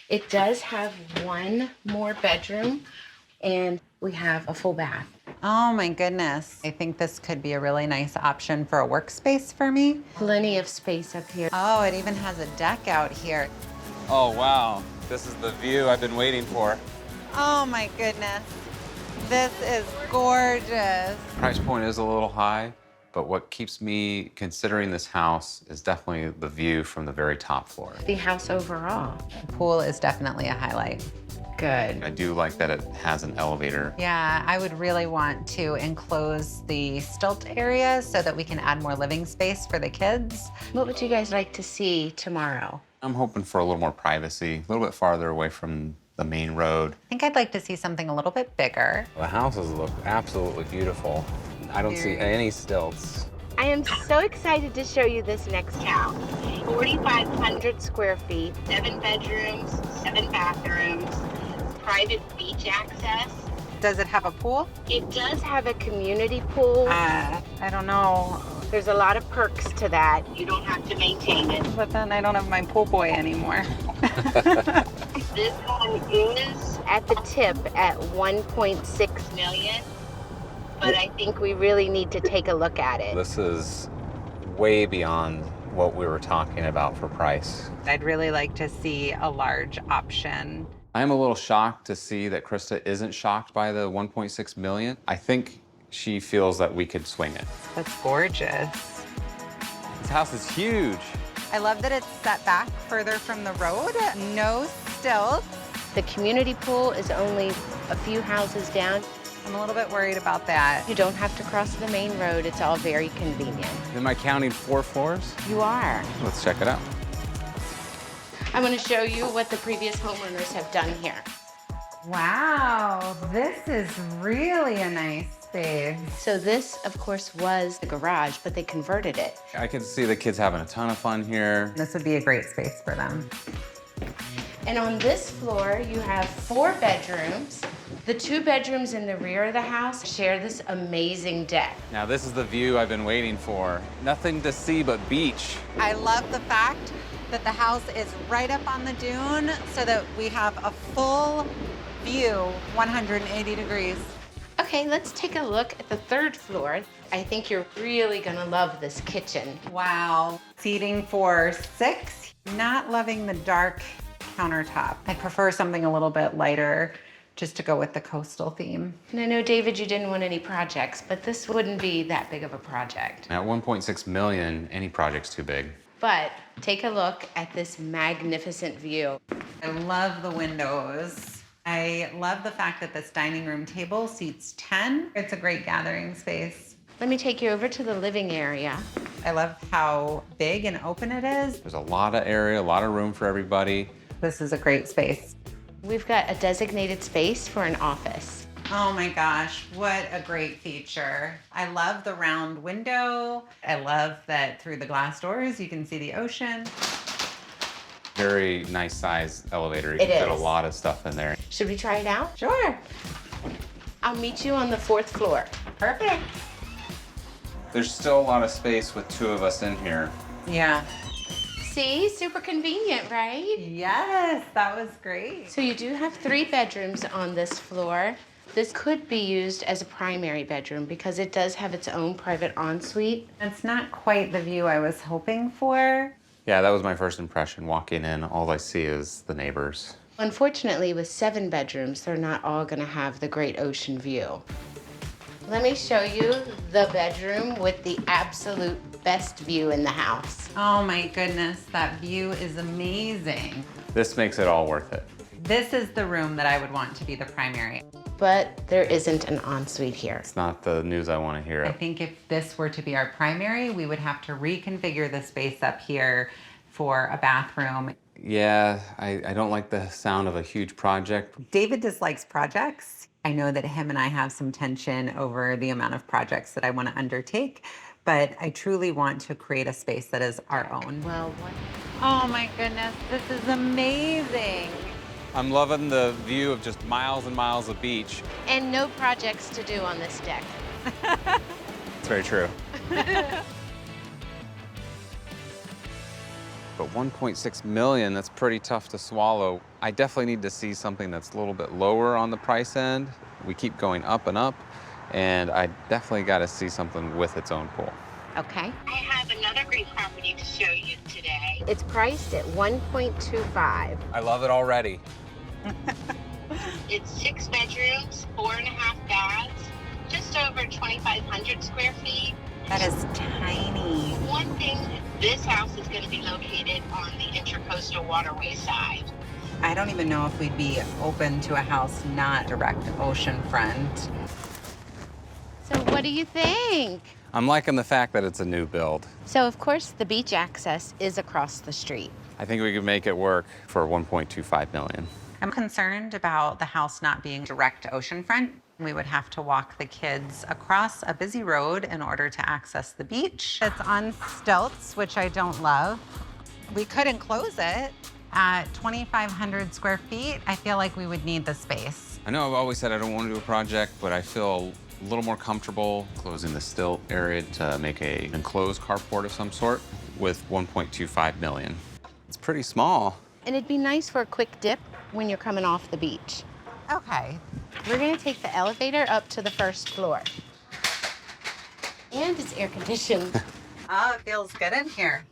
It does have 1 more bedroom, and we have a full bath. Oh my goodness. I think this could be a really nice option for a workspace for me. Plenty of space up here. Oh, it even has a deck out here. Oh, wow. This is the view I've been waiting for. Oh my goodness. This is gorgeous. Price point is a little high, but what keeps me considering this house is definitely the view from the very top floor. The house overall. The pool is definitely a highlight. Good. I do like that it has an elevator. Yeah, I would really want to enclose the stilt area so that we can add more living space for the kids. What would you guys like to see tomorrow? I'm hoping for a little more privacy, a little bit farther away from the main road. I think I'd like to see something a little bit bigger. The houses look absolutely beautiful. I don't see any stilts. I am so excited to show you this next house. 4,500 square feet, 7 bedrooms, 7 bathrooms, private beach access. Does it have a pool? It does have a community pool. I don't know. There's a lot of perks to that. You don't have to maintain it. But then I don't have my pool boy anymore. This one is at the tip at 1.6 million, but I think we really need to take a look at it. This is way beyond what we were talking about for price. I'd really like to see a large option. I'm a little shocked to see that Krista isn't shocked by the 1.6 million. I think she feels that we could swing it. That's gorgeous. This house is huge. I love that it's set back further from the road. No stilts. The community pool is only a few houses down. I'm a little bit worried about that. You don't have to cross the main road. It's all very convenient. Am I counting 4 floors? You are. Let's check it out. I'm going to show you what the previous homeowners have done here. Wow, this is really a nice space. So this, of course, was the garage, but they converted it. I can see the kids having a ton of fun here. This would be a great space for them. And on this floor, you have 4 bedrooms. The 2 bedrooms in the rear of the house share this amazing deck. Now this is the view I've been waiting for. Nothing to see but beach. I love the fact that the house is right up on the dune so that we have a full view, 180 degrees. Okay, let's take a look at the 3rd floor. I think you're really gonna love this kitchen. Wow, seating for 6. Not loving the dark countertop. I prefer something a little bit lighter just to go with the coastal theme. And I know, David, you didn't want any projects, but this wouldn't be that big of a project. At 1.6 million, any project's too big. But take a look at this magnificent view. I love the windows. I love the fact that this dining room table seats 10. It's a great gathering space. Let me take you over to the living area. I love how big and open it is. There's a lot of area, a lot of room for everybody. This is a great space. We've got a designated space for an office. Oh my gosh, what a great feature. I love the round window. I love that through the glass doors you can see the ocean. Very nice size elevator. You It can fit a is. lot of stuff in there. Should we try it out? Sure. I'll meet you on the 4th floor. Perfect. There's still a lot of space with 2 of us in here. Yeah. See, super convenient, right? Yes, that was great. So you do have 3 bedrooms on this floor. This could be used as a primary bedroom because it does have its own private ensuite. It's not quite the view I was hoping for. Yeah, that was my first impression. Walking in, all I see is the neighbors. Unfortunately, with 7 bedrooms, they're not all gonna have the great ocean view. Let me show you the bedroom with the absolute best view in the house. Oh my goodness, that view is amazing. This makes it all worth it. This is the room that I would want to be the primary. But there isn't an ensuite here. It's not the news I want to hear. I think if this were to be our primary, we would have to reconfigure the space up here for a bathroom. Yeah, I don't like the sound of a huge project. David dislikes projects. I know that him and I have some tension over the amount of projects that I want to undertake, but I truly want to create a space that is our own. Well, oh my goodness, this is amazing. I'm loving the view of just miles and miles of beach. And no projects to do on this deck. It's very true. But 1.6 million, that's pretty tough to swallow. I definitely need to see something that's a little bit lower on the price end. We keep going up and up, and I definitely got to see something with its own pool. Okay. I have another great property to show you today. It's priced at 1.25. I love it already. It's 6 bedrooms, 4.5 baths, just over 2,500 square feet. That is tiny. One thing, this house is going to be located on the Intracoastal Waterway side. I don't even know if we'd be open to a house not direct oceanfront. So what do you think? I'm liking the fact that it's a new build. So of course the beach access is across the street. I think we could make it work for 1.25 million. I'm concerned about the house not being direct oceanfront. We would have to walk the kids across a busy road in order to access the beach. It's on stilts, which I don't love. We could enclose it. At 2,500 square feet, I feel like we would need the space. I know I've always said I don't want to do a project, but I feel a little more comfortable Closing the stilt area to make an enclosed carport of some sort with 1.25 million. It's pretty small. And it'd be nice for a quick dip when you're coming off the beach. Okay. We're gonna take the elevator up to the first floor. And it's air conditioned. Oh, it feels good in here.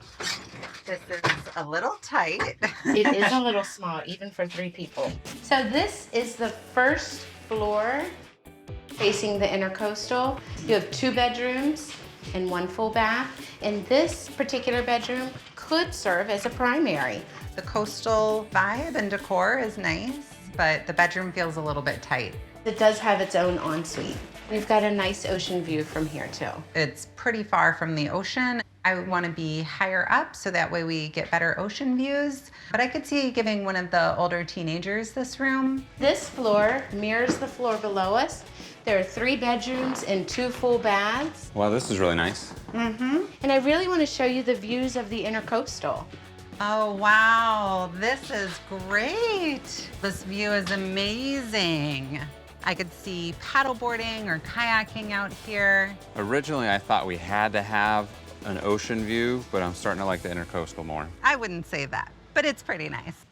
This is a little tight. It is a little small, even for 3 people. So this is the first floor facing the intercoastal. You have 2 bedrooms and 1 full bath. And this particular bedroom could serve as a primary. The coastal vibe and decor is nice, but the bedroom feels a little bit tight. It does have its own ensuite. We've got a nice ocean view from here too. It's pretty far from the ocean. I want to be higher up so that way we get better ocean views. But I could see giving one of the older teenagers this room. This floor mirrors the floor below us. There are 3 bedrooms and 2 full baths. Wow, this is really nice. Mm-hmm. And I really want to show you the views of the intercoastal. Oh, wow, this is great. This view is amazing. I could see paddleboarding or kayaking out here. Originally, I thought we had to have an ocean view, but I'm starting to like the intercoastal more. I wouldn't say that, but it's pretty nice.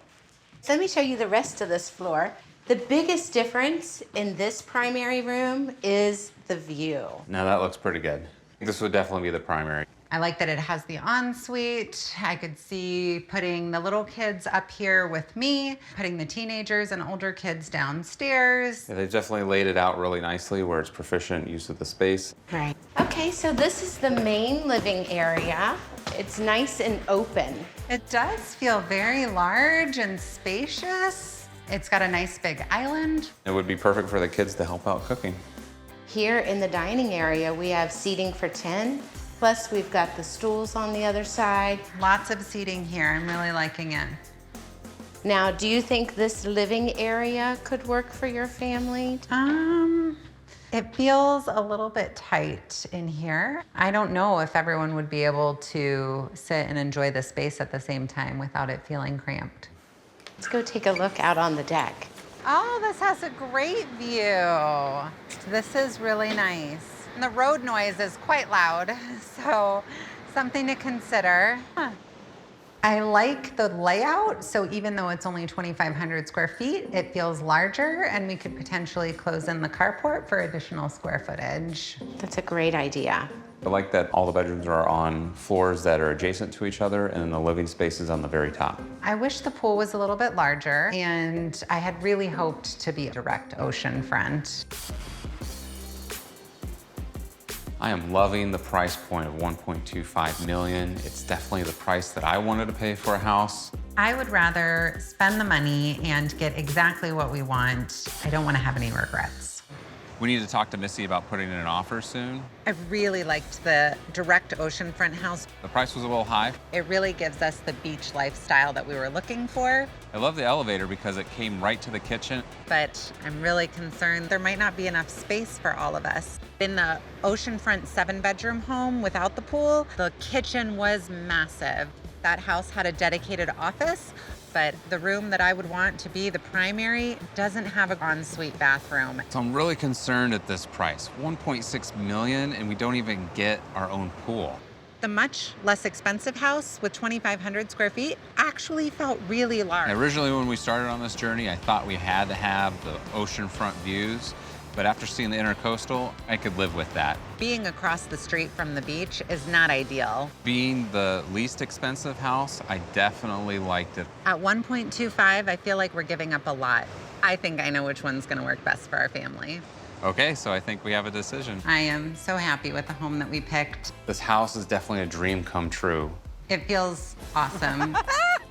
So let me show you the rest of this floor. The biggest difference in this primary room is the view. Now that looks pretty good. This would definitely be the primary. I like that it has the ensuite. I could see putting the little kids up here with me, putting the teenagers and older kids downstairs. Yeah, they've definitely laid it out really nicely where it's proficient use of the space. Right. Okay, so this is the main living area. It's nice and open. It does feel very large and spacious. It's got a nice big island. It would be perfect for the kids to help out cooking. Here in the dining area, we have seating for 10. Plus, we've got the stools on the other side. Lots of seating here. I'm really liking it. Now, do you think this living area could work for your family? It feels a little bit tight in here. I don't know if everyone would be able to sit and enjoy the space at the same time without it feeling cramped. Let's go take a look out on the deck. Oh, this has a great view. This is really nice. And the road noise is quite loud, so something to consider. I like the layout, so even though it's only 2,500 square feet, it feels larger, and we could potentially close in the carport for additional square footage. That's a great idea. I like that all the bedrooms are on floors that are adjacent to each other, and then the living space is on the very top. I wish the pool was a little bit larger, and I had really hoped to be direct oceanfront. I am loving the price point of 1.25 million. It's definitely the price that I wanted to pay for a house. I would rather spend the money and get exactly what we want. I don't want to have any regrets. We need to talk to Missy about putting in an offer soon. I really liked the direct oceanfront house. The price was a little high. It really gives us the beach lifestyle that we were looking for. I love the elevator because it came right to the kitchen. But I'm really concerned there might not be enough space for all of us. In the oceanfront 7-bedroom home without the pool, the kitchen was massive. That house had a dedicated office, but the room that I would want to be the primary doesn't have an ensuite bathroom. So I'm really concerned at this price, 1.6 million, and we don't even get our own pool. The much less expensive house with 2,500 square feet actually felt really large. Originally, when we started on this journey, I thought we had to have the oceanfront views, but after seeing the intercoastal, I could live with that. Being across the street from the beach is not ideal. Being the least expensive house, I definitely liked it. At 1.25, I feel like we're giving up a lot. I think I know which one's gonna work best for our family. Okay, so I think we have a decision. I am so happy with the home that we picked. This house is definitely a dream come true. It feels awesome.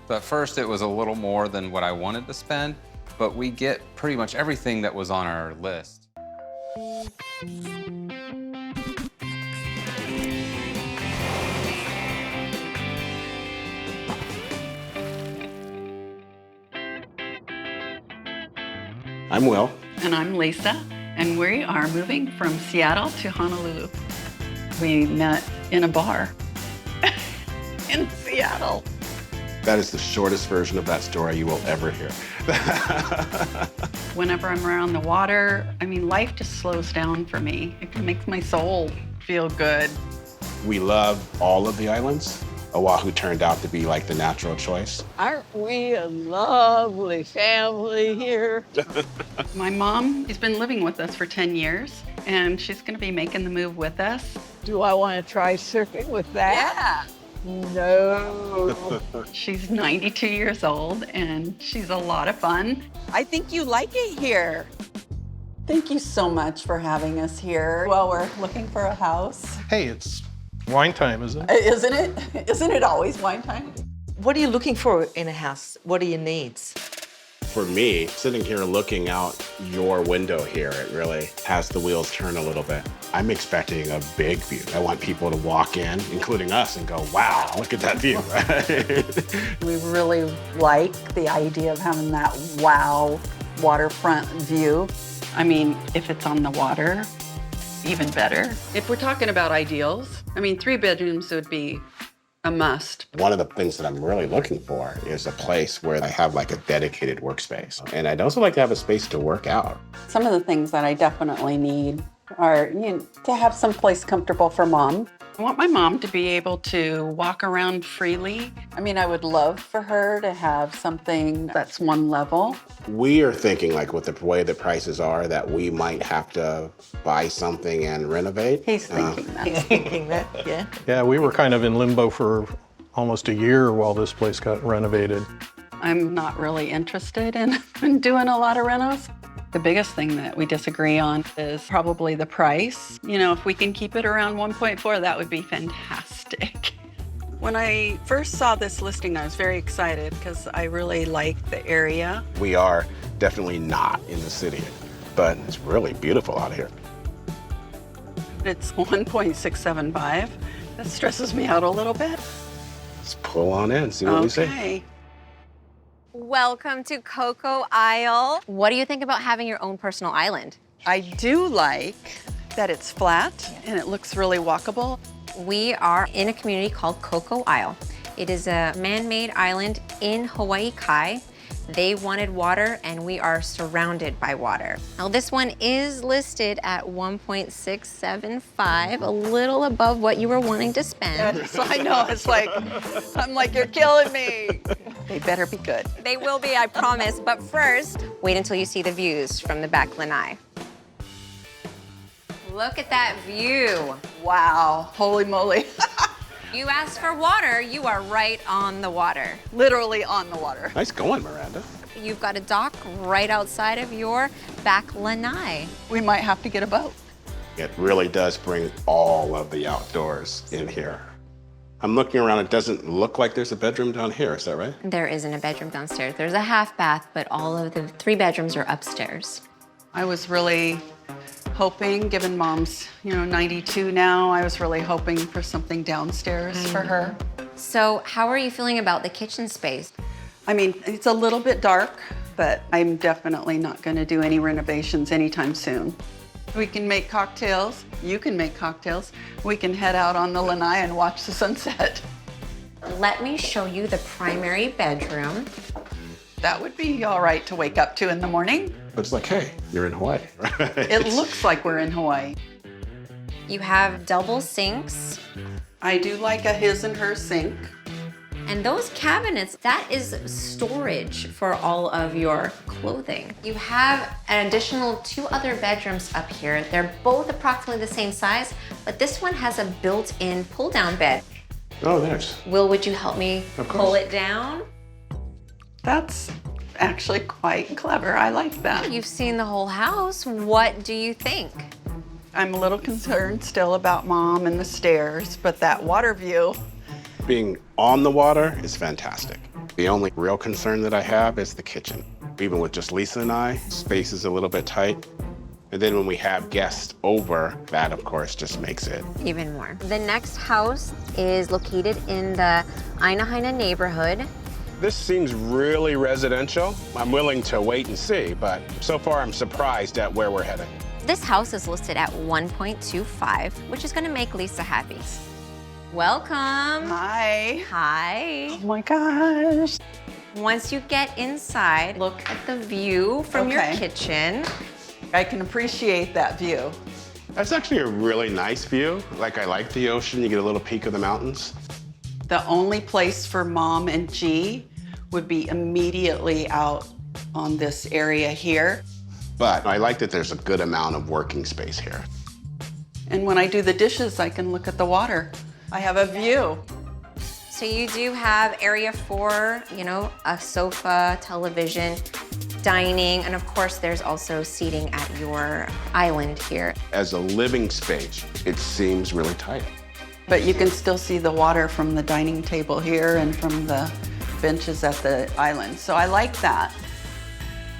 But first, it was a little more than what I wanted to spend, but we get pretty much everything that was on our list. I'm Will. And I'm Lisa, and we are moving from Seattle to Honolulu. We met in a bar in Seattle. That is the shortest version of that story you will ever hear. Whenever I'm around the water, I mean, life just slows down for me. It makes my soul feel good. We love all of the islands. Oahu turned out to be like the natural choice. Aren't we a lovely family here? My mom has been living with us for 10 years, and she's gonna be making the move with us. Do I want to try surfing with that? Yeah. No. She's 92 years old, and she's a lot of fun. I think you like it here. Thank you so much for having us here while we're looking for a house. Hey, it's wine time, isn't it? Isn't it? Isn't it always wine time? What are you looking for in a house? What are your needs? For me, sitting here looking out your window here, it really has the wheels turn a little bit. I'm expecting a big view. I want people to walk in, including us, and go, wow, look at that view, right? We really like the idea of having that wow waterfront view. I mean, if it's on the water, even better. If we're talking about ideals, I mean, 3 bedrooms would be a must. One of the things that I'm really looking for is a place where I have like a dedicated workspace. And I'd also like to have a space to work out. Some of the things that I definitely need are to have some place comfortable for mom. I want my mom to be able to walk around freely. I mean, I would love for her to have something that's one level. We are thinking, like, with the way the prices are, that we might have to buy something and renovate. He's thinking that. He's thinking that, yeah. Yeah, we were kind of in limbo for almost a year while this place got renovated. I'm not really interested in doing a lot of renos. The biggest thing that we disagree on is probably the price. You know, if we can keep it around 1.4, that would be fantastic. When I first saw this listing, I was very excited because I really like the area. We are definitely not in the city, but it's really beautiful out here. It's 1.675. That stresses me out a little bit. Let's pull on in, see what we see. Okay. Welcome to Coco Isle. What do you think about having your own personal island? I do like that it's flat and it looks really walkable. We are in a community called Coco Isle. It is a man-made island in Hawaii Kai. They wanted water and we are surrounded by water. Now this one is listed at 1.675, a little above what you were wanting to spend. Yes, I know, it's like, I'm like, you're killing me. They better be good. They will be, I promise. But first, wait until you see the views from the back lanai. Look at that view. Wow, holy moly. You asked for water, you are right on the water. Literally on the water. Nice going, Miranda. You've got a dock right outside of your back lanai. We might have to get a boat. It really does bring all of the outdoors in here. I'm looking around, it doesn't look like there's a bedroom down here, is that right? There isn't a bedroom downstairs. There's a half bath, but all of the 3 bedrooms are upstairs. I was really hoping, given mom's, 92 now, I was really hoping for something downstairs for her. So how are you feeling about the kitchen space? I mean, it's a little bit dark, but I'm definitely not gonna do any renovations anytime soon. We can make cocktails, you can make cocktails, we can head out on the lanai and watch the sunset. Let me show you the primary bedroom. That would be all right to wake up to in the morning. It's like, hey, you're in Hawaii, right? It looks like we're in Hawaii. You have double sinks. I do like a his and her sink. And those cabinets, that is storage for all of your clothing. You have an additional 2 other bedrooms up here. They're both approximately the same size, but this one has a built-in pull-down bed. Oh, nice. Will, would you help me pull it down? That's actually quite clever. I like that. You've seen the whole house. What do you think? I'm a little concerned still about mom and the stairs, but that water view. Being on the water is fantastic. The only real concern that I have is the kitchen. Even with just Lisa and I, space is a little bit tight. And then when we have guests over, that of course just makes it even more. The next house is located in the Ainahaina neighborhood. This seems really residential. I'm willing to wait and see, but so far I'm surprised at where we're heading. This house is listed at 1.25, which is gonna make Lisa happy. Welcome. Hi. Hi. Oh my gosh. Once you get inside, look at the view from your kitchen. I can appreciate that view. That's actually a really nice view. Like, I like the ocean. You get a little peek of the mountains. The only place for Mom and G would be immediately out on this area here. But I like that there's a good amount of working space here. And when I do the dishes, I can look at the water. I have a view. So you do have area for, a sofa, television, dining, and of course there's also seating at your island here. As a living space, it seems really tight. But you can still see the water from the dining table here and from the benches at the island. So I like that.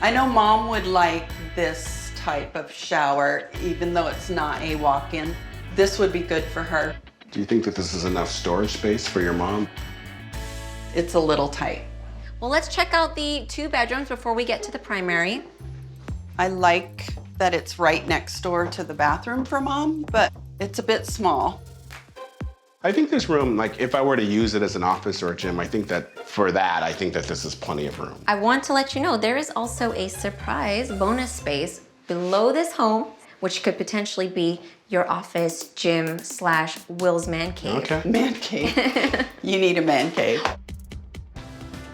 I know Mom would like this type of shower, even though it's not a walk-in. This would be good for her. Do you think that this is enough storage space for your mom? It's a little tight. Well, let's check out the 2 bedrooms before we get to the primary. I like that it's right next door to the bathroom for Mom, but it's a bit small. I think there's room, like if I were to use it as an office or a gym, I think that this is plenty of room. I want to let you know there is also a surprise bonus space below this home, which could potentially be your office, gym / Will's man cave. Okay. Man cave. You need a man cave.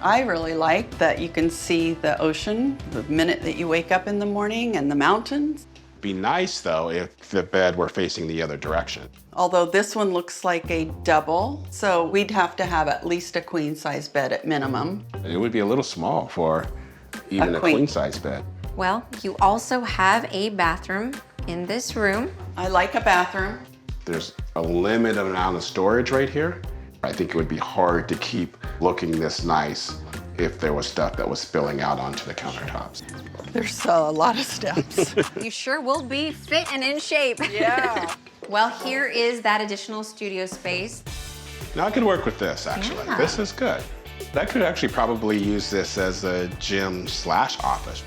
I really like that you can see the ocean the minute that you wake up in the morning and the mountains. Be nice though if the bed were facing the other direction. Although this one looks like a double, so we'd have to have at least a queen size bed at minimum. It would be a little small for even a queen size bed. Well, you also have a bathroom in this room. I like a bathroom. There's a limited amount of storage right here. I think it would be hard to keep looking this nice if there was stuff that was spilling out onto the countertops. There's a lot of steps. You sure will be fit and in shape. Yeah. Well, here is that additional studio space. Now I could work with this actually. Yeah. This is good. I could actually probably use this as a gym / office.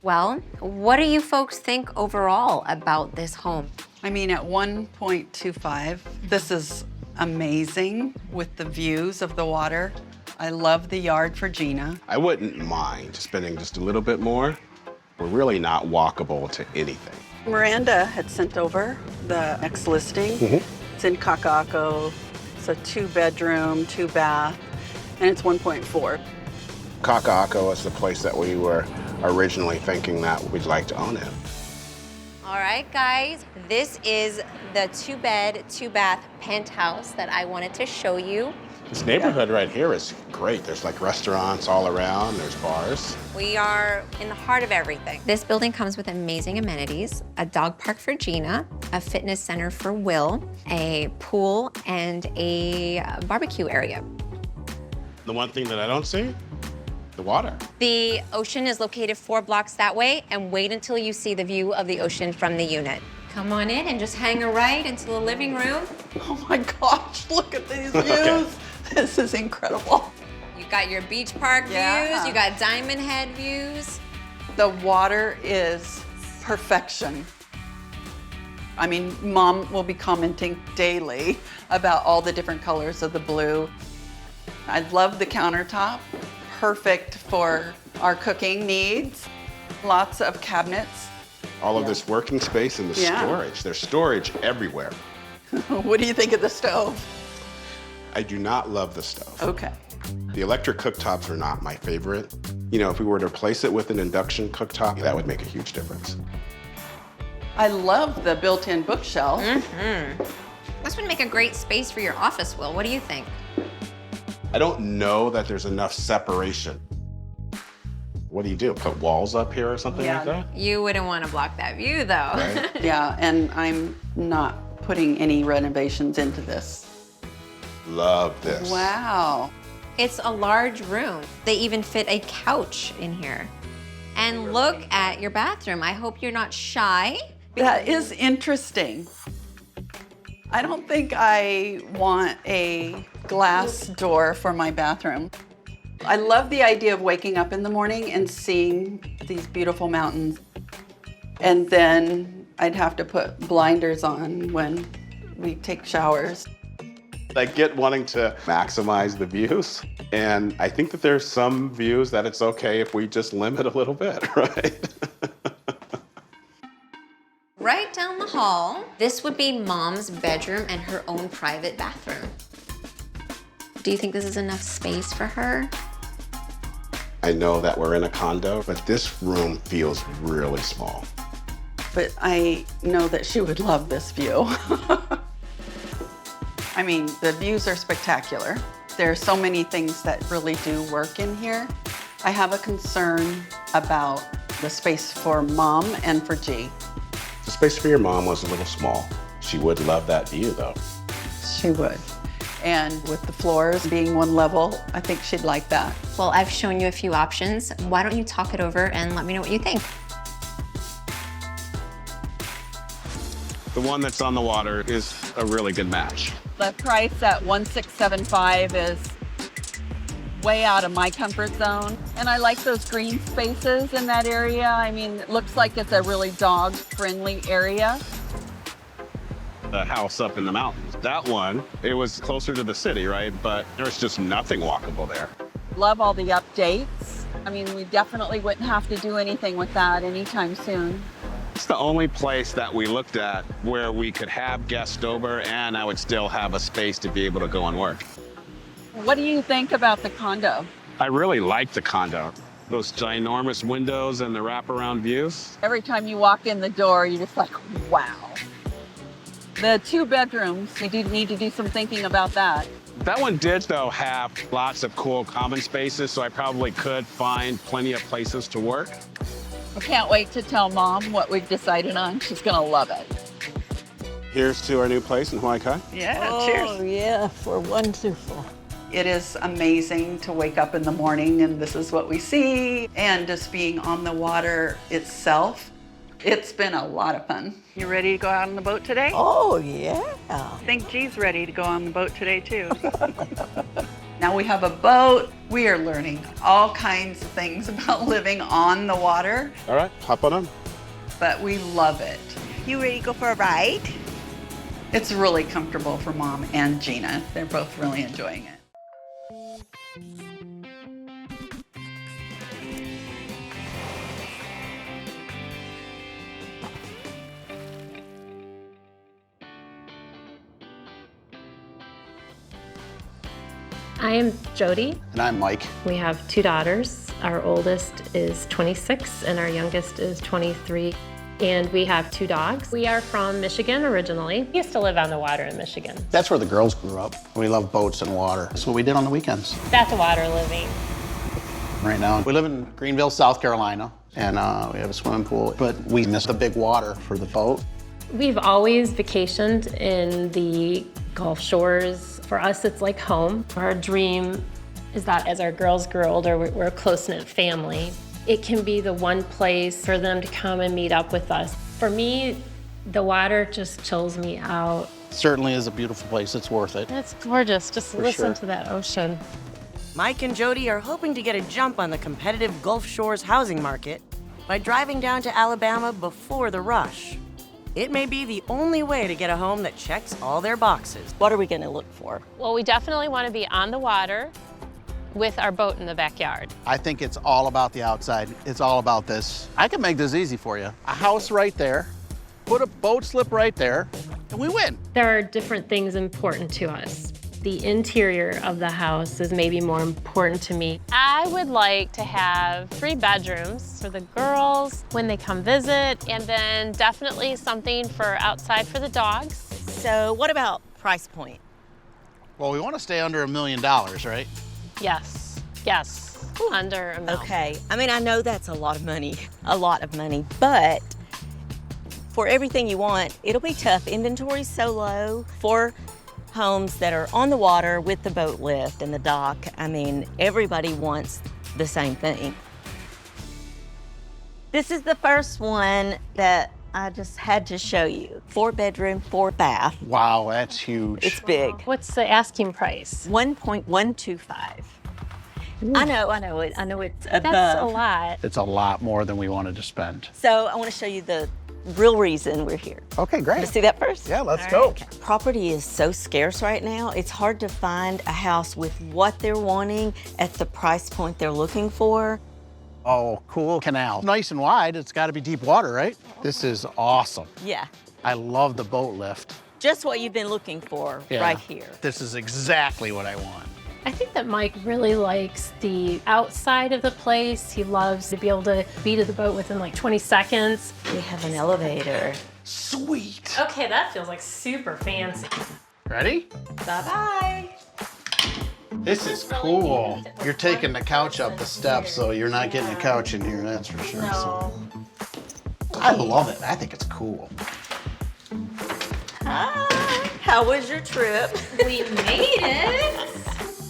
Well, what do you folks think overall about this home? I mean, at 1.25, this is amazing with the views of the water. I love the yard for Gina. I wouldn't mind spending just a little bit more. We're really not walkable to anything. Miranda had sent over the next listing. It's in Kaka'ako. It's a 2-bedroom, 2-bath, and it's 1.4. Kaka'ako is the place that we were originally thinking that we'd like to own it. All right, guys, this is the 2-bed, 2-bath penthouse that I wanted to show you. This neighborhood right here is great. There's like restaurants all around, there's bars. We are in the heart of everything. This building comes with amazing amenities, a dog park for Gina, a fitness center for Will, a pool, and a barbecue area. The one thing that I don't see, the water. The ocean is located 4 blocks that way, and wait until you see the view of the ocean from the unit. Come on in and just hang a right into the living room. Oh my gosh, look at these views. Okay. This is incredible. You got your beach park views, you got Diamond Head views. The water is perfection. I mean, Mom will be commenting daily about all the different colors of the blue. I love the countertop, perfect for our cooking needs. Lots of cabinets. All of this working space and the storage. There's storage everywhere. What do you think of the stove? I do not love the stove. Okay. The electric cooktops are not my favorite. You know, if we were to replace it with an induction cooktop, that would make a huge difference. I love the built-in bookshelf. This would make a great space for your office, Will. What do you think? I don't know that there's enough separation. What do? Put walls up here or something like that? You wouldn't want to block that view, though. Right. Yeah, and I'm not putting any renovations into this. Love this. Wow. It's a large room. They even fit a couch in here. And look at your bathroom. I hope you're not shy. That is interesting. I don't think I want a glass door for my bathroom. I love the idea of waking up in the morning and seeing these beautiful mountains. And then I'd have to put blinders on when we take showers. I get wanting to maximize the views, and I think that there's some views that it's okay if we just limit a little bit, right? Right down the hall, this would be Mom's bedroom and her own private bathroom. Do you think this is enough space for her? I know that we're in a condo, but this room feels really small. But I know that she would love this view. I mean, the views are spectacular. There are so many things that really do work in here. I have a concern about the space for Mom and for G. The space for your mom was a little small. She would love that view, though. She would. And with the floors being one level, I think she'd like that. Well, I've shown you a few options. Why don't you talk it over and let me know what you think? The one that's on the water is a really good match. The price at $1,675 is way out of my comfort zone. And I like those green spaces in that area. I mean, it looks like it's a really dog-friendly area. The house up in the mountains, that one, it was closer to the city, right? But there's just nothing walkable there. Love all the updates. I mean, we definitely wouldn't have to do anything with that anytime soon. It's the only place that we looked at where we could have guests over and I would still have a space to be able to go and work. What do you think about the condo? I really like the condo. Those ginormous windows and the wraparound views. Every time you walk in the door, you're just like, wow. The 2 bedrooms, we do need to do some thinking about that. That one did, though, have lots of cool common spaces, so I probably could find plenty of places to work. I can't wait to tell Mom what we've decided on. She's gonna love it. Here's to our new place in Hawaii Kai. Yeah, cheers. Oh, yeah, for wonderful. It is amazing to wake up in the morning and this is what we see. And just being on the water itself, it's been a lot of fun. You ready to go out on the boat today? Oh, yeah. I think G's ready to go on the boat today, too. Now we have a boat. We are learning all kinds of things about living on the water, All right, hop on in. but we love it. You ready to go for a ride? It's really comfortable for Mom and Gina. They're both really enjoying it. I am Jody. And I'm Mike. We have 2 daughters. Our oldest is 26 and our youngest is 23. And we have 2 dogs. We are from Michigan originally. We used to live on the water in Michigan. That's where the girls grew up. We love boats and water. That's what we did on the weekends. That's water living. Right now, we live in Greenville, South Carolina, and we have a swimming pool, but we miss the big water for the boat. We've always vacationed in the Gulf Shores. For us, it's like home. Our dream is that as our girls grow older, we're a close-knit family. It can be the one place for them to come and meet up with us. For me, the water just chills me out. Certainly is a beautiful place. It's worth it. It's gorgeous. Just listen sure. to that ocean. Mike and Jody are hoping to get a jump on the competitive Gulf Shores housing market by driving down to Alabama before the rush. It may be the only way to get a home that checks all their boxes. What are we going to look for? Well, we definitely want to be on the water with our boat in the backyard. I think it's all about the outside. It's all about this. I can make this easy for you. A house right there, put a boat slip right there, and we win. There are different things important to us. The interior of the house is maybe more important to me. I would like to have 3 bedrooms for the girls when they come visit, and then definitely something for outside for the dogs. So what about price point? Well, we want to stay under $1 million, right? Yes, under $1 million. Okay, I mean, I know that's a lot of money, but for everything you want, it'll be tough. Inventory's so low. For homes that are on the water with the boat lift and the dock. I mean, everybody wants the same thing. This is the first one that I just had to show you. 4-bedroom, 4-bath. Wow, that's huge. It's big. What's the asking price? 1.125. I know it's above. That's a lot. It's a lot more than we wanted to spend. So I want to show you the real reason we're here. Okay, great. Let's see that first? Yeah, let's go. Okay. Property is so scarce right now. It's hard to find a house with what they're wanting at the price point they're looking for. Oh, cool canal. Nice and wide. It's got to be deep water, right? This is awesome. Yeah, I love the boat lift. just what you've been looking for right here. This is exactly what I want. I think that Mike really likes the outside of the place. He loves to be able to be to the boat within like 20 seconds. We have an elevator. Sweet. Okay, that feels like super fancy. Ready? Bye-bye. This is cool. You're taking the couch up the steps, so you're not getting a couch in here, that's for sure. No. So. I love it. I think it's cool. Hi. How was your trip? We made it.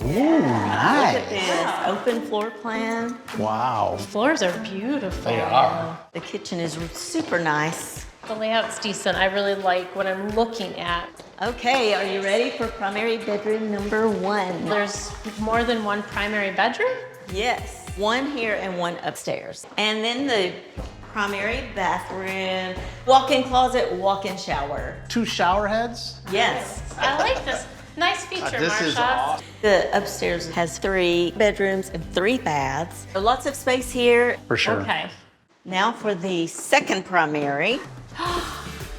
Ooh, nice. Look at this open floor plan. Wow. Floors are beautiful. They are. The kitchen is super nice. The layout's decent. I really like what I'm looking at. Okay, are you ready for primary bedroom number 1? There's more than one primary bedroom? Yes, one here and one upstairs. And then the primary bathroom, walk-in closet, walk-in shower. 2 shower heads? Yes. I like this. Nice feature, This Marsha. is awesome. The upstairs has 3 bedrooms and 3 baths. So lots of space here. For sure. Okay. Now for the second primary.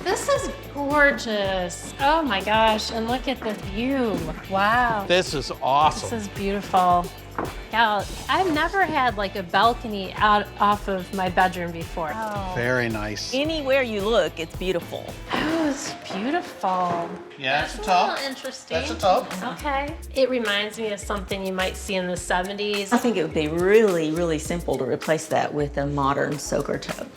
This is gorgeous. Oh my gosh, and look at the view. Wow. This is awesome. This is beautiful. Yeah, I've never had like a balcony out off of my bedroom before. Oh, Very nice. Anywhere you look, it's beautiful. that was beautiful. Yeah, it's That's a tub. little interesting. That's a tub. Okay. It reminds me of something you might see in the 70s. I think it would be really, really simple to replace that with a modern soaker tub.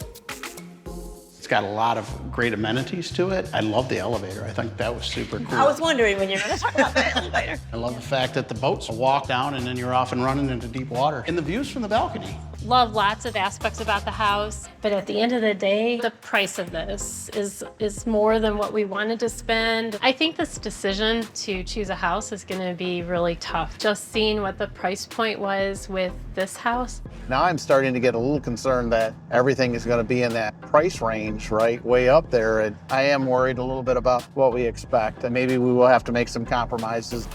It's got a lot of great amenities to it. I love the elevator. I think that was super cool. I was wondering when you were going to talk about the elevator. I love the fact that the boats walk down and then you're off and running into deep water. And the views from the balcony. Love lots of aspects about the house, but at the end of the day, the price of this is more than what we wanted to spend. I think this decision to choose a house is going to be really tough. Just seeing what the price point was with this house. Now I'm starting to get a little concerned that everything is going to be in that price range, right? Way up there. And I am worried a little bit about what we expect. And maybe we will have to make some compromises.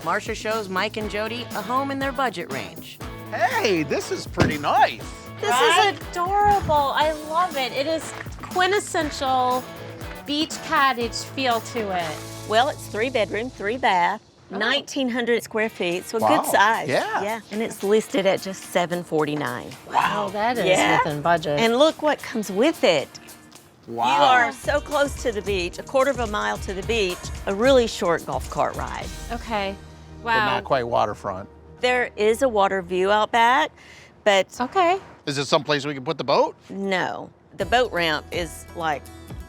Marsha shows Mike and Jody a home in their budget range. Hey, this is pretty nice. This is adorable. I love it. It is quintessential beach cottage feel to it. Well, it's 3 bedroom, 3 bath, 1,900 square feet, so a Wow. good size. Yeah. And it's listed at just $749. Wow, that is Yeah. within budget. And look what comes with it. Wow. You are so close to the beach, a quarter of a mile to the beach, a really short golf cart ride. Okay. But Wow. not quite waterfront. There is a water view out back, but Okay. Is it someplace we can put the boat? no. The boat ramp is like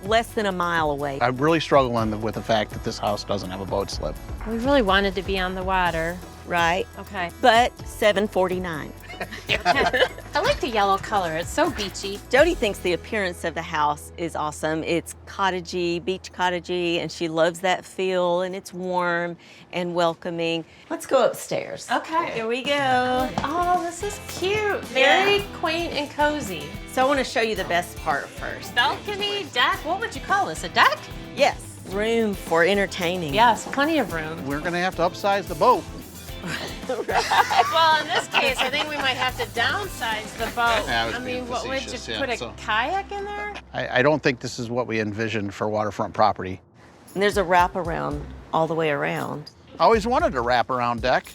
less than a mile away. I'm really struggling with the fact that this house doesn't have a boat slip. We really wanted to be on the water. Right? Okay. But $749. I like the yellow color. It's so beachy. Jody thinks the appearance of the house is awesome. It's cottagey, beach cottagey, and she loves that feel, and it's warm and welcoming. Let's go upstairs. Okay. Here we go. Oh, this is cute. Very quaint and cozy. So I want to show you the best part first. Balcony, deck. What would you call this? A deck? Yes, room for entertaining. Yes, plenty of room. We're gonna have to upsize the boat. Well, in this case, I think we might have to downsize the boat. Yeah, I was I being mean, what would you facetious, yeah, put a so- kayak in there? I don't think this is what we envisioned for waterfront property. And there's a wraparound all the way around. I always wanted a wraparound deck.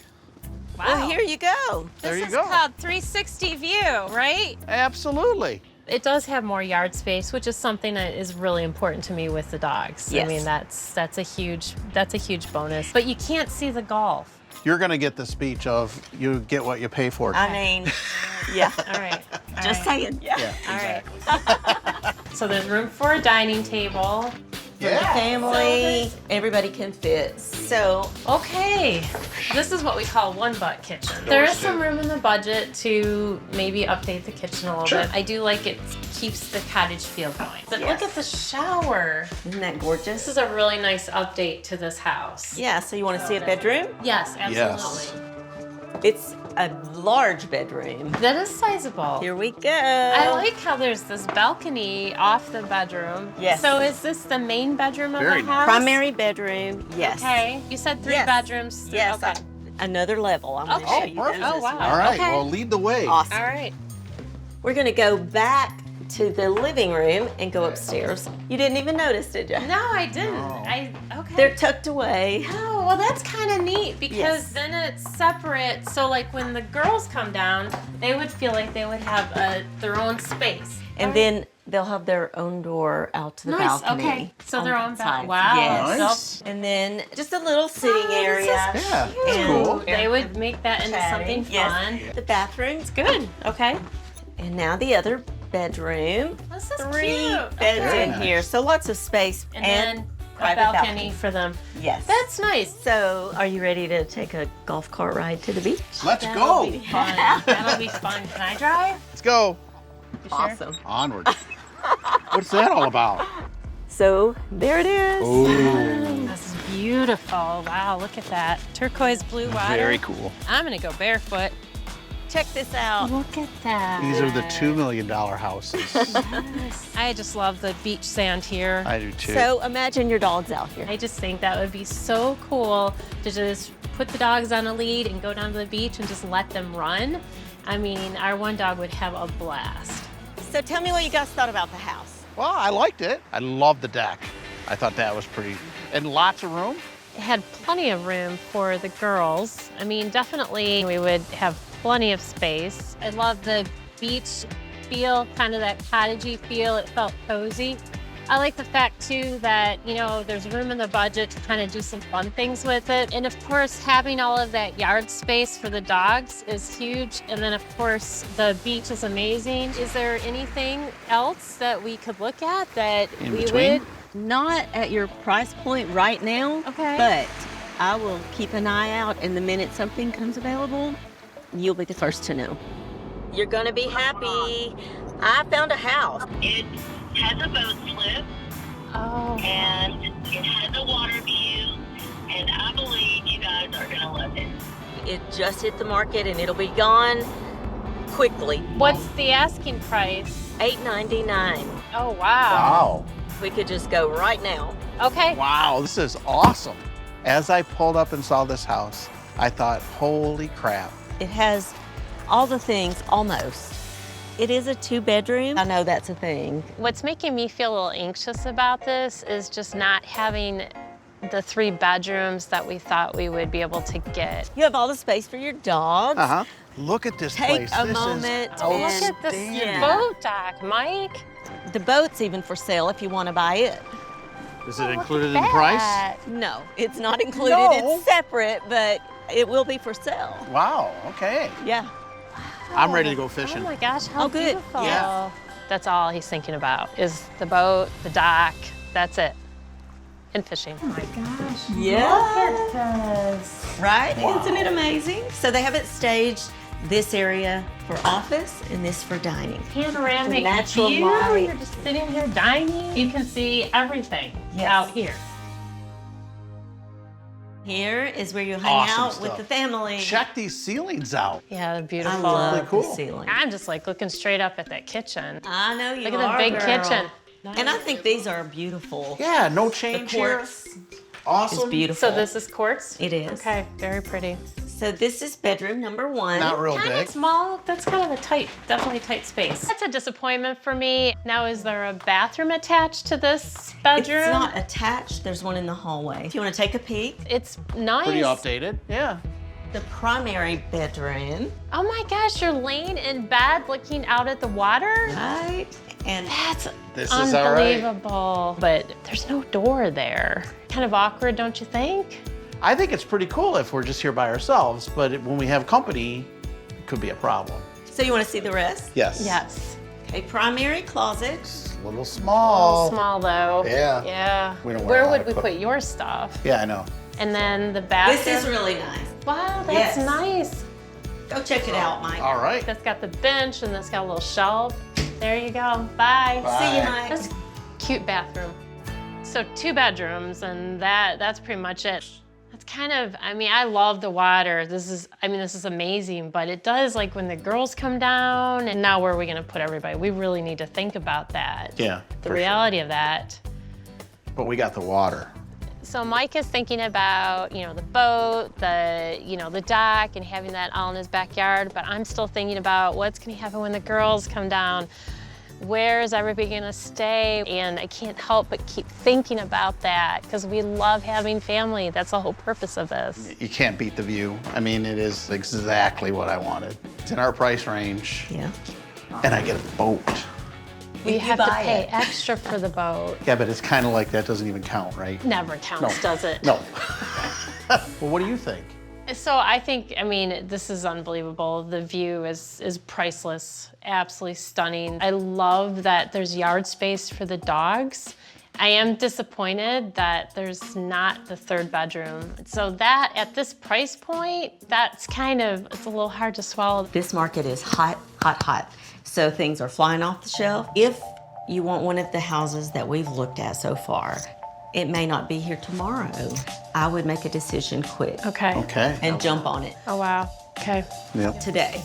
Wow. Well, here you go. There you This go. is called 360 view, right? Absolutely. It does have more yard space, which is something that is really important to me with the dogs. Yes. I mean, that's a huge bonus. But you can't see the golf. You're gonna get the speech of you get what you pay for. I mean, yeah. All right. Just saying. Yeah. Yeah, All right. So there's room for a dining table. for the family. Everybody can fit. So, okay, this is what we call one butt kitchen. There is some room in the budget to maybe update the kitchen a little bit. I do like it keeps the cottage feel going. But look at the shower. Isn't that gorgeous? This is a really nice update to this house. Yeah, so you want to see a bedroom? Yes, absolutely. It's a large bedroom. That is sizable. Here we go. I like how there's this balcony off the bedroom. Yes. So is this the main bedroom of the house? Primary bedroom, yes. Okay. You said 3 bedrooms. Yes. Okay. Another level. I'm going to show you perfect. those Oh, as wow. well. All right, Okay. well, lead the way. Awesome. All right. We're going to go back to the living room and go upstairs. You didn't even notice, did you? No, I didn't. Okay. They're tucked away. Oh, well, that's kind of neat because Yes. then it's separate. So, like, when the girls come down, they would feel like they would have their own space. And then they'll have their own door out to the Nice, balcony. okay. So on their that own side. Wow. Yes. Nice. And then just a little sitting area. Yeah, that's And cool. They would make that into something fun. Yes. The bathroom's Good. Okay. And now the other bedroom. This is 3 cute. beds Okay. in here, so lots of space And then a private balcony for them. Yes. That's nice. So, are you ready to take a golf cart ride to the beach? Let's That'll go. be fun. That'll be fun. Can I drive? Let's go. You sure? Awesome. Onward. What's that all about? So, there it is. Ooh. This is beautiful. Wow, look at that. Turquoise blue water. Very cool. I'm gonna go barefoot. Check this out. Look at that. These are the $2 million houses. I just love the beach sand here. I do too. So, imagine your dog's out here. I just think that would be so cool to just put the dogs on a lead and go down to the beach and just let them run. I mean, our one dog would have a blast. So, tell me what you guys thought about the house. Well, I liked it. I love the deck. I thought that was pretty, and lots of room. It had plenty of room for the girls. I mean, definitely we would have plenty of space. I love the beach feel, kind of that cottagey feel. It felt cozy. I like the fact too that, you know, there's room in the budget to kind of do some fun things with it. And of course, having all of that yard space for the dogs is huge. And then of course, the beach is amazing. Is there anything else that we could look at that In we between? would? Not at your price point right now. Okay. But I will keep an eye out, and the minute something comes available, you'll be the first to know. You're gonna be happy. I found a house. It has a boat slip Oh. and it has a water view, and I believe you guys are gonna love it. It just hit the market, and it'll be gone quickly. What's the asking price? $8.99. Oh, wow. Wow. We could just go right now. Okay. Wow, this is awesome. As I pulled up and saw this house, I thought, holy crap. It has all the things, almost. It is a 2-bedroom. I know that's a thing. What's making me feel a little anxious about this is just not having the 3 bedrooms that we thought we would be able to get. You have all the space for your dogs. Uh-huh. Look at this Take place. a This moment is Oh, look at this outstanding. boat dock, Mike. The boat's even for sale if you want to buy it. Is it included in the price? That. No, it's not included. No. It's separate, but it will be for sale. Wow, okay. Yeah. I'm ready to go Oh fishing. my gosh, how Oh, good. beautiful. Yeah. That's all he's thinking about is the boat, the dock, that's it. And fishing. Oh my gosh. Yeah. Look at this. Right? Isn't it amazing? So they have it staged, this area for office and this for dining. Panoramic Natural view. light. You're just sitting here dining. You can see everything out here. Here is where you hang Awesome out stuff. with the family. Check these ceilings out. Yeah, they're beautiful. I love Really cool. the ceiling. I'm just like looking straight up at that kitchen. I know you Look are, at the big girl. kitchen. And I think these are beautiful. Yeah, no The change here. quartz is Awesome. beautiful. So this is quartz? It is. Okay, very pretty. So this is bedroom number 1. Not real Kind big. of small. That's kind of a tight, definitely tight space. That's a disappointment for me. Now, is there a bathroom attached to this bedroom? It's not attached. There's one in the hallway. If you want to take a peek, It's nice. Pretty updated. Yeah. the primary bedroom. Oh my gosh, you're laying in bed looking out at the water? Right. And That's This is all right. unbelievable. But there's no door there. Kind of awkward, don't you think? I think it's pretty cool if we're just here by ourselves, but when we have company, it could be a problem. so you want to see the rest? Yes. Yes. A primary closet. a little small. Small though. Yeah. Yeah. We don't Where wanna would we put your stuff? Yeah, I know. And then the bathroom. This is really nice. Wow, that's Yes. nice. Go check it out, Mike. All right. That's got the bench and that's got a little shelf. There you go. Bye. Bye. See you, Mike. That's a cute bathroom. So 2 bedrooms, and that's pretty much it. That's kind of, I mean, I love the water. This is amazing, but it does, like when the girls come down, and now where are we gonna put everybody? We really need to think about that. Yeah. The for reality of that. Sure. But we got the water. So Mike is thinking about, you know, the boat, the dock, and having that all in his backyard, but I'm still thinking about what's gonna happen when the girls come down. Where is everybody gonna stay? And I can't help but keep thinking about that because we love having family. That's the whole purpose of this. You can't beat the view. I mean, it is exactly what I wanted. It's in our price range. Yeah. And I get a boat. We You have to buy pay it. extra for the boat. Yeah, but it's kind of like that doesn't even count, right? Never counts, does it? No. Well, what do you think? So I think, I mean, this is unbelievable. The view is priceless, absolutely stunning. I love that there's yard space for the dogs. I am disappointed that there's not the 3rd bedroom. So that, at this price point, that's kind of, it's a little hard to swallow. This market is hot, hot, hot. So things are flying off the shelf. If you want one of the houses that we've looked at so far, it may not be here tomorrow. I would make a decision quick. Okay. Okay. And jump on it Oh, wow. Okay. Yep. today.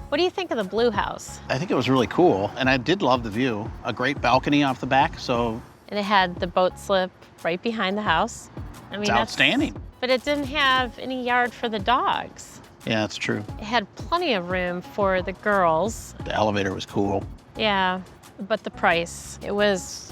What do you think of the blue house? I think it was really cool, and I did love the view. A great balcony off the back, so And it had the boat slip right behind the house. I mean, it's that's outstanding. But it didn't have any yard for the dogs. Yeah, that's true. It had plenty of room for the girls. The elevator was cool. Yeah, but the price, it was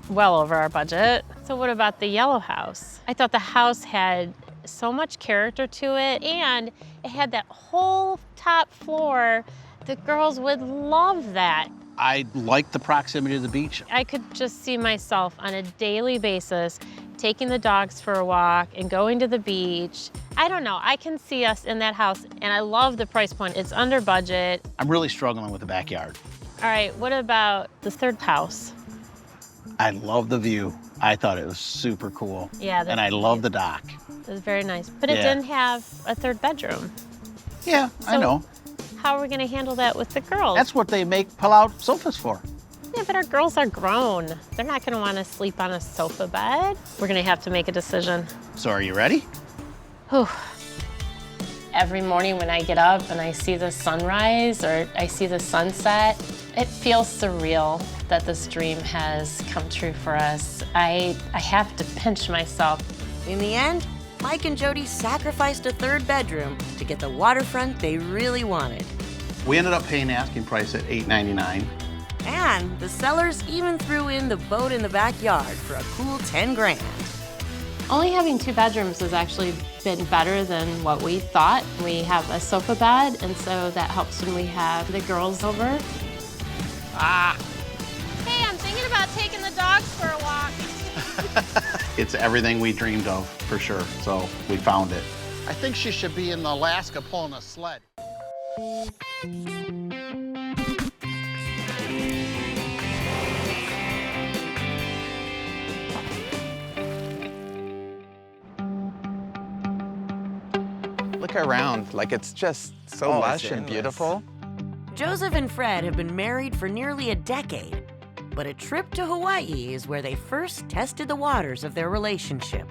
well over our budget. So what about the yellow house? I thought the house had so much character to it, and it had that whole top floor. The girls would love that. I liked the proximity to the beach. I could just see myself on a daily basis taking the dogs for a walk and going to the beach. I don't know, I can see us in that house, and I love the price point. It's under budget. I'm really struggling with the backyard. All right, what about the 3rd house? I love the view. I thought it was super cool. Yeah, and I love the dock. It was very nice, but it Yeah. didn't have a 3rd bedroom. Yeah, I So- know. How are we gonna handle that with the girls? That's what they make pull-out sofas for. Yeah, but our girls are grown. They're not gonna wanna sleep on a sofa bed. We're gonna have to make a decision. So are you ready? Whew. Every morning when I get up and I see the sunrise or I see the sunset, it feels surreal that this dream has come true for us. I have to pinch myself. In the end, Mike and Jody sacrificed a 3rd bedroom to get the waterfront they really wanted. We ended up paying asking price at $8.99. And the sellers even threw in the boat in the backyard for a cool 10 grand. Only having 2 bedrooms has actually been better than what we thought. We have a sofa bed, and so that helps when we have the girls over. Hey, I'm thinking about taking the dogs for a walk. It's everything we dreamed of, for sure. So we found it. I think she should be in Alaska pulling a sled. Look around, like it's just so Oh, it's lush and endless. beautiful. Joseph and Fred have been married for nearly a decade, but a trip to Hawaii is where they first tested the waters of their relationship.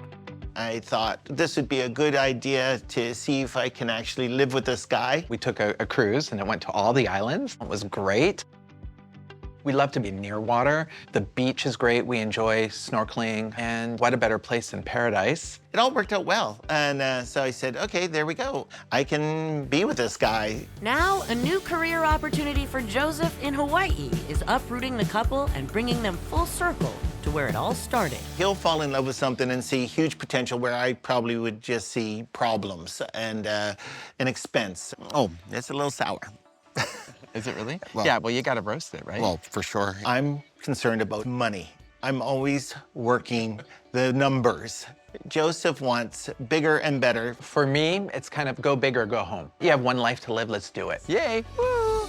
I thought this would be a good idea to see if I can actually live with this guy. We took a cruise and it went to all the islands. It was great. We love to be near water. The beach is great. We enjoy snorkeling. And what a better place than paradise. It all worked out well. And so I said, okay, there we go. I can be with this guy. Now, a new career opportunity for Joseph in Hawaii is uprooting the couple and bringing them full circle to where it all started. He'll fall in love with something and see huge potential where I probably would just see problems and an expense. Oh, it's a little sour. Is it really? Well- Yeah, well, you got to roast it, right? Well, for sure. I'm concerned about money. I'm always working the numbers. Joseph wants bigger and better. For me, it's kind of go big or go home. You have one life to live, let's do it. Yay! Woo!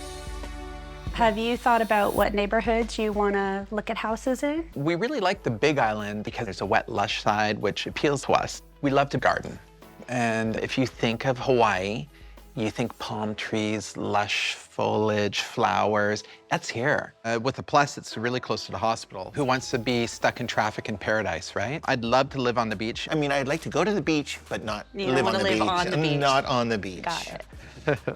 Have you thought about what neighborhoods you want to look at houses in? We really like the Big Island because there's a wet, lush side, which appeals to us. We love to garden. And if you think of Hawaii, you think palm trees, lush foliage, flowers. That's here. With a plus, it's really close to the hospital. Who wants to be stuck in traffic in paradise, right? I'd love to live on the beach. I mean, I'd like to go to the beach, but not You live don't on wanna the live beach. on the beach. Not on the beach. Got it.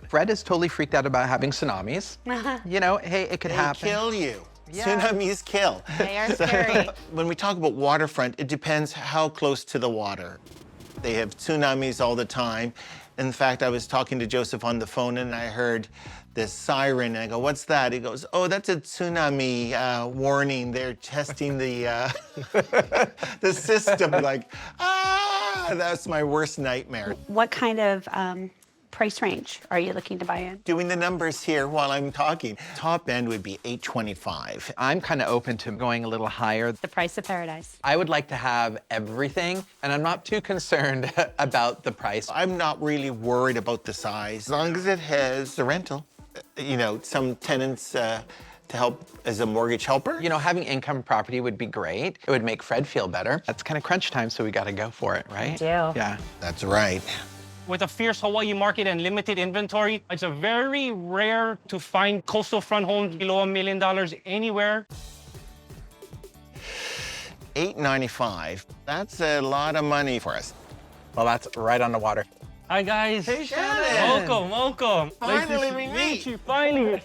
Fred is totally freaked out about having tsunamis. You know, hey, it could They happen. kill you. Yeah. Tsunamis kill. They are scary. When we talk about waterfront, it depends how close to the water. They have tsunamis all the time. In fact, I was talking to Joseph on the phone and I heard this siren and I go, what's that? He goes, oh, that's a tsunami warning. They're testing the, the system. Like, that's my worst nightmare. What kind of price range are you looking to buy in? Doing the numbers here while I'm talking. Top end would be $825. I'm kind of open to going a little higher. The price of paradise. I would like to have everything, and I'm not too concerned about the price. I'm not really worried about the size, as long as it has the rental. You know, some tenants to help as a mortgage helper. You know, having income property would be great. It would make Fred feel better. That's kind of crunch time, so we got to go for it, right? Do. Yeah. That's right. With a fierce Hawaii market and limited inventory, it's a very rare to find coastal front homes below $1 million anywhere. $895. That's a lot of money for us. Well, that's right on the water. Hi, guys. Hey, Shannon. Welcome, welcome. Finally, we nice to meet. meet you, finally.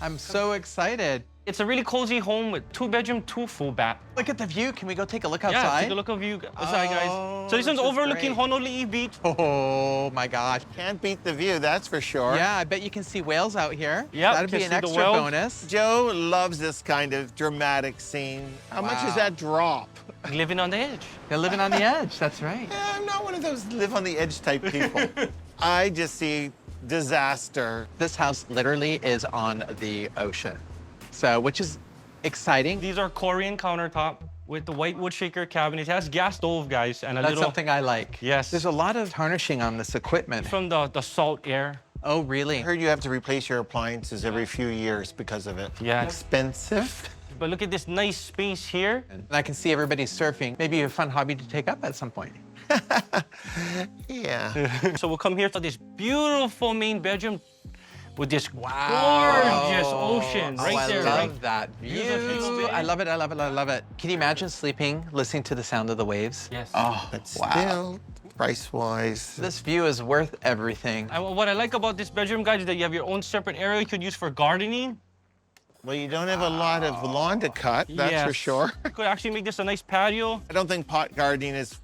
I'm so excited. It's a really cozy home with 2-bedroom, 2 full bath. Look at the view. Can we go take a look Yeah, outside? take a look at view outside, guys. So this one's this is overlooking great. Honolulu Beach. Oh, my gosh. Can't beat the view, that's for sure. Yeah, I bet you can see whales out here. Yep, That'd can be an see the extra whales. bonus. Joe loves this kind of dramatic scene. How much does that drop? Living on the edge. They're living on the edge. That's right. Yeah, I'm not one of those live on the edge type people. I just see disaster. This house literally is on the ocean, so which is exciting. These are Korean countertop with the white wood shaker cabinet. It has gas stove, guys, and a That's little... something I like. Yes. There's a lot of tarnishing on this equipment. From the salt air. Oh, really? I heard you have to replace your appliances every few years because of it. Yeah. Expensive. But look at this nice space here. And I can see everybody surfing. Maybe a fun hobby to take up at some point. Yeah. So we'll come here to this beautiful main bedroom with this gorgeous ocean right there. I love right? that view. I love it, I love it, I love it. Can you imagine sleeping, listening to the sound of the waves? Yes. Oh, But wow. still, price-wise. This view is worth everything. What I like about this bedroom, guys, is that you have your own separate area you could use for gardening. Well, you don't have a lot of lawn to cut, that's for Yes. sure. You could actually make this a nice patio. I don't think pot gardening it's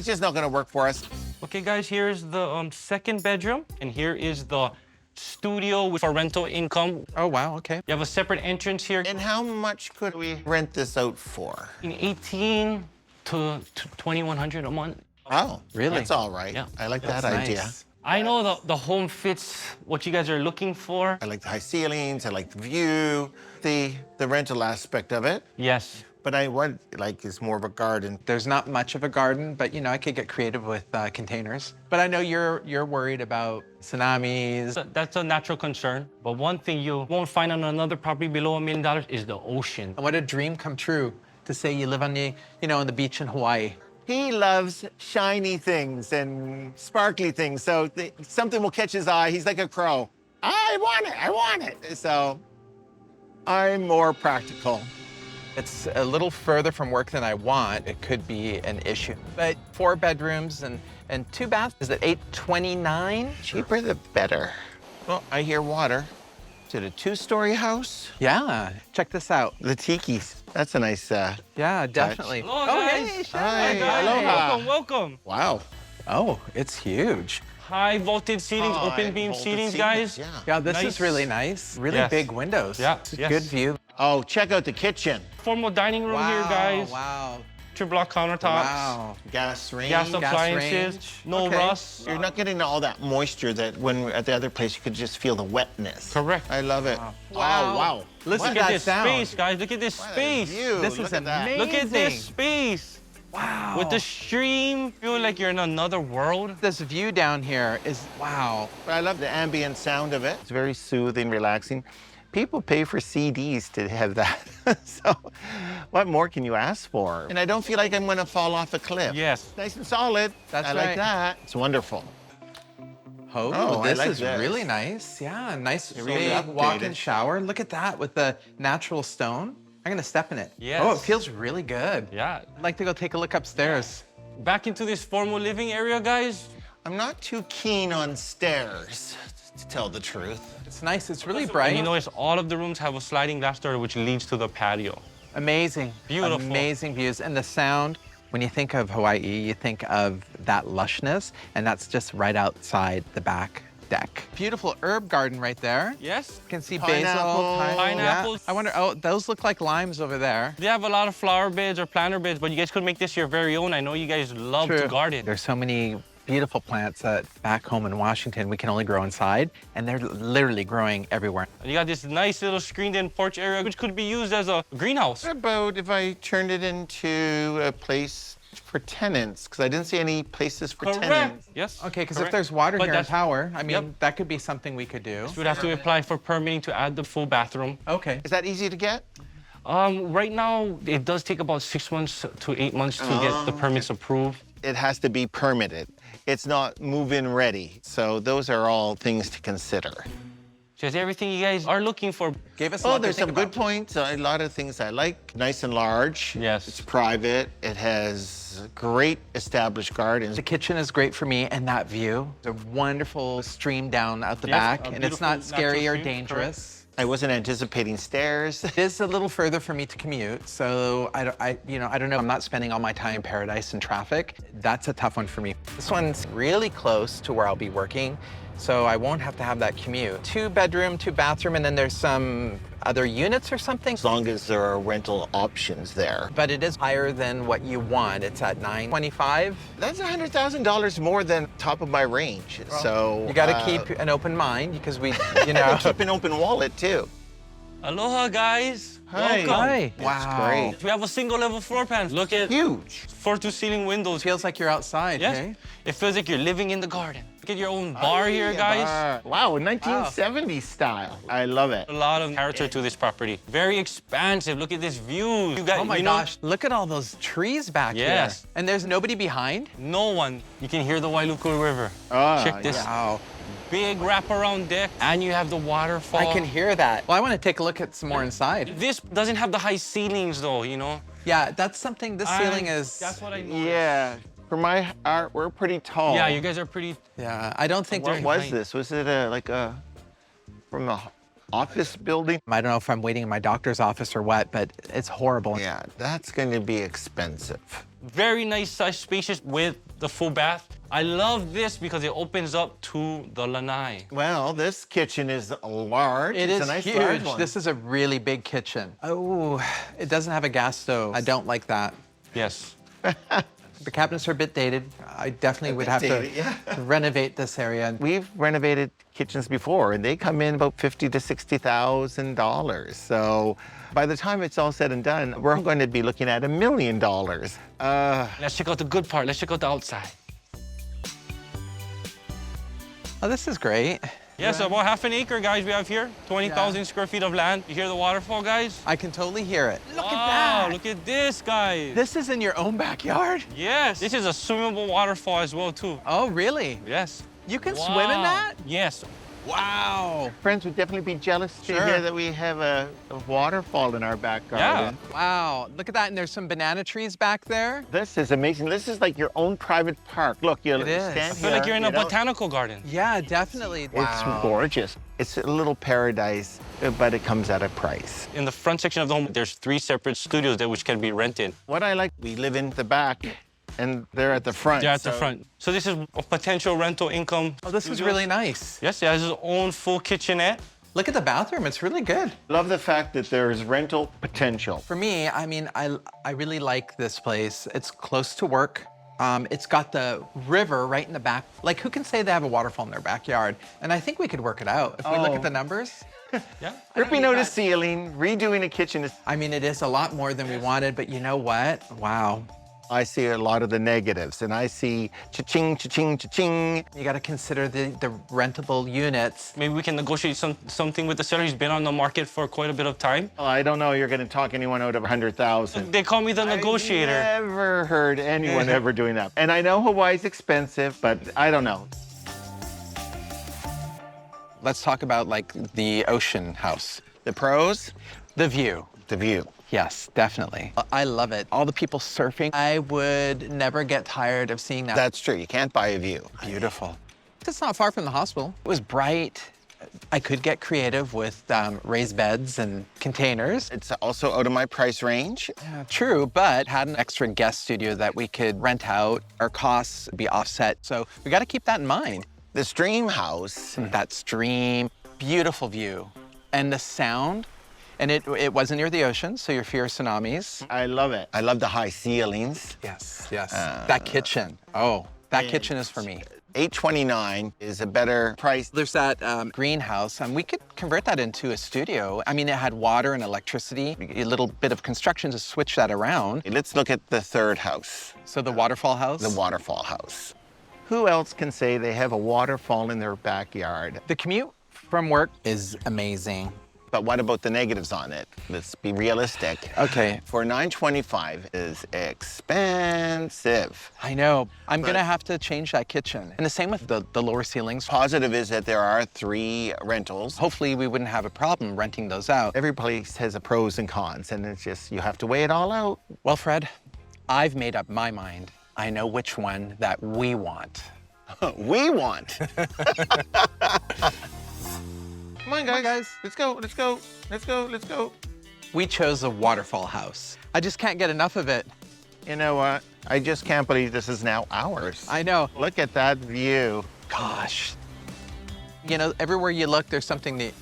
just not gonna work for us. Okay, guys, here's the second bedroom, and here is the studio for rental income. Oh, wow, okay. You have a separate entrance here. And how much could we rent this out for? In 18 to 2,100 a month. Oh, Really? That's all right. Yeah. I like That's that idea. nice. I know the home fits what you guys are looking for. I like the high ceilings, I like the view, the rental aspect of it. Yes. But I want, like, is more of a garden. There's not much of a garden, but you know, I could get creative with containers. But I know you're worried about tsunamis. That's a natural concern. But one thing you won't find on another property below $1 million is the ocean. What a dream come true to say you live on the, on the beach in Hawaii. He loves shiny things and sparkly things, so something will catch his eye. He's like a crow. I want it. So I'm more practical. It's a little further from work than I want. It could be an issue. But 4 bedrooms and 2 baths, is it $829? Cheaper the better. Well, I hear water. Is it a 2-story house? Yeah, check this out. The tiki's. That's a nice Yeah, definitely. Hello, Oh, guys. hey, Hi, guys. aloha. Welcome. Wow. Oh, it's huge. High voltage ceilings, High open beam voltage ceilings, ceilings, guys. yeah. Yeah, this Nice. is really nice. Really Yes. big windows. Yeah, It's a yes. good view. Oh, check out the kitchen. Formal dining room here, guys. Wow. Triple-block countertops. Wow. Gas range. Gas appliances. range. No Okay. rust. You're not getting all that moisture that when we're at the other place, you could just feel the wetness. Correct. I love it. Wow. Oh, wow. Listen Look to at that this sound. space, guys. Look at this What a space. view. This Look is at that. amazing. Look at this space. Wow. With the stream, feel like you're in another world. This view down here is, wow. I love the ambient sound of it. It's very soothing, relaxing. People pay for CDs to have that. So what more can you ask for? And I don't feel like I'm gonna fall off a cliff. Yes. Nice and solid. That's I right. like that. It's wonderful. Oh, I this like is this. really nice. Yeah, nice really big walk-in updated. shower. Look at that with the natural stone. I'm gonna step in it. Yes. Oh, it feels really good. Yeah. I'd like to go take a look upstairs. Back into this formal living area, guys. I'm not too keen on stairs, to tell the truth. It's nice. It's really bright. And you notice all of the rooms have a sliding glass door which leads to the patio. Amazing. Beautiful. Amazing views. And the sound, when you think of Hawaii, you think of that lushness, and that's just right outside the back deck. Beautiful herb garden right there. Yes. You can see Pineapple. basil. Pineapples. Yeah. I wonder, oh, those look like limes over there. They have a lot of flower beds or planter beds, but you guys could make this your very own. I know you guys love to garden. There's so many beautiful plants that back home in Washington we can only grow inside, and they're literally growing everywhere. And you got this nice little screened-in porch area, which could be used as a greenhouse. What about if I turned it into a place for tenants? Because I didn't see any places for tenants. Yes. Okay, because if there's water But here and that's- power, I mean, Yep. that could be something we could do. We'd have to apply for permitting to add the full bathroom. Okay. Is that easy to get? Right now, it does take about 6 months to 8 months to get the permits approved. It has to be permitted. It's not move-in ready. So those are all things to consider. Just everything you guys are looking for. Gave us a lot to there's think some good points. A lot of things I like. Nice and large. Yes. It's private. It has great established gardens. The kitchen is great for me, and that view. It's a wonderful stream down out the Yes, back, a and it's not beautiful scary natural or stream, dangerous. I wasn't anticipating stairs. It is a little further for me to commute, so I don't know. I'm not spending all my time in Paradise in traffic. That's a tough one for me. This one's really close to where I'll be working, so I won't have to have that commute. 2-bedroom, 2-bathroom, and then there's some other units or something. As long as there are rental options there. But it is higher than what you want. It's at $925. That's $100,000 more than top of my range. So You got to keep an open mind because we, you know. keep an open wallet too. Aloha, guys. Hi. Welcome. Hi. Wow. Great. We have a single-level floor plan. Look at Huge. floor-to-ceiling windows. Feels like you're outside, Yes. okay? It feels like you're living in the garden. Look at your own bar here, guys. Wow, 1970s style. I love it. A lot of character to this property. Very expansive. Look at this view. You got, Oh my you know, gosh, look at all those trees back Yes. here. And there's nobody behind? No one. You can hear the Wailuku River. Ah, Check this. Wow. Big wraparound deck, and you have the waterfall. I can hear that. Well, I want to take a look at some more inside. This doesn't have the high ceilings, though, you know? Yeah, that's something, this ceiling is... That's what I know. Yeah. For my art, we're pretty tall. Yeah, you guys are pretty... Yeah, I don't think What they're... was this? Was it from the office building? I don't know if I'm waiting in my doctor's office or what, but it's horrible. Yeah, that's going to be expensive. Very nice size, spacious with the full bath. I love this because it opens up to the lanai. Well, this kitchen is large. It It's is a nice large huge. one. This is a really big kitchen. Oh, it doesn't have a gas stove. I don't like that. Yes. The cabinets are a bit dated. I definitely would have dated, to yeah. renovate this area. We've renovated kitchens before, and they come in about $50,000 to $60,000. So by the time it's all said and done, we're going to be looking at $1 million. Let's check out the good part. Let's check out the outside. Oh, this is great. Yeah, so about half an acre, guys, we have here. 20,000 square feet of land. You hear the waterfall, guys? I can totally hear it. Look at Wow, that. look at this, guys. This is in your own backyard? Yes. This is a swimmable waterfall as well, too. Oh, really? Yes. You can swim in that? Yes. Wow. Friends would definitely be jealous to hear that we have a waterfall in our back garden. Wow. Look at that. And there's some banana trees back there. This is amazing. This is like your own private park. Look, you It is. stand I here. feel like you're in a know, botanical garden. Yeah, definitely. It's gorgeous. It's a little paradise, but it comes at a price. In the front section of the home, there's 3 separate studios there which can be rented. What I like, we live in the back, and they're at the front. They're at the front. So this is a potential rental income. Oh, this is really nice. Yes, it has its own full kitchenette. Look at the bathroom. It's really good. Love the fact that there's rental potential. For me, I mean, I really like this place. It's close to work. It's got the river right in the back. Like, who can say they have a waterfall in their backyard? And I think we could work it out if we look at the numbers. Yeah. Ripping out a ceiling, redoing a kitchen. I mean, it is a lot more than we wanted, but you know what? Wow. I see a lot of the negatives, and I see cha-ching, cha-ching, cha-ching. You got to consider the rentable units. Maybe we can negotiate something with the seller. He's been on the market for quite a bit of time. Well, I don't know you're going to talk anyone out of 100,000. They call me the negotiator. I've never heard anyone ever doing that. And I know Hawaii's expensive, but I don't know. Let's talk about like the ocean house. The pros? The view. The view. Yes, definitely. I love it. All the people surfing. I would never get tired of seeing that. That's true. You can't buy a view. Beautiful. It's not far from the hospital. It was bright. I could get creative with raised beds and containers. It's also out of my price range. True, but had an extra guest studio that we could rent out. Our costs would be offset. So we got to keep that in mind. The Stream House. That stream, beautiful view. And the sound. And it wasn't near the ocean, so your fear of tsunamis. I love it. I love the high ceilings. Yes, yes. That kitchen. Oh, that kitchen is for me. $829 is a better price. There's that greenhouse, and we could convert that into a studio. I mean, it had water and electricity, a little bit of construction to switch that around. Let's look at the third house. So the waterfall house? The waterfall house. Who else can say they have a waterfall in their backyard? The commute from work is amazing. But what about the negatives on it? Let's be realistic. Okay. For $925 is expensive. I know. I'm gonna have to change that kitchen. And the same with the lower ceilings. Positive is that there are 3 rentals. Hopefully we wouldn't have a problem renting those out. Every place has a pros and cons, and it's just, you have to weigh it all out. Well, Fred, I've made up my mind. I know which one that we want. We want? Come on, guys. Let's go, let's go, let's go, let's go. We chose a waterfall house. I just can't get enough of it. You know what? I just can't believe this is now ours. I know. Look at that view. Gosh. You know, everywhere you look, there's something neat.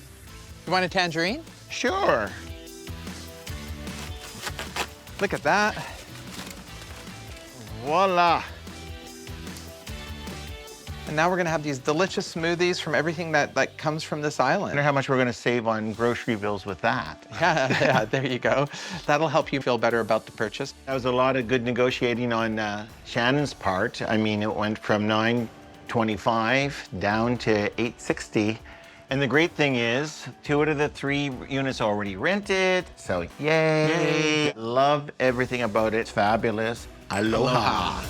You want a tangerine? Sure. Look at that. Voila. And now we're gonna have these delicious smoothies from everything that comes from this island. I wonder how much we're gonna save on grocery bills with that. Yeah, there you go. That'll help you feel better about the purchase. That was a lot of good negotiating on Shannon's part. I mean, it went from $925 down to $860. And the great thing is, 2 out of the 3 units already rented. So yay. Love everything about it. It's fabulous. Aloha.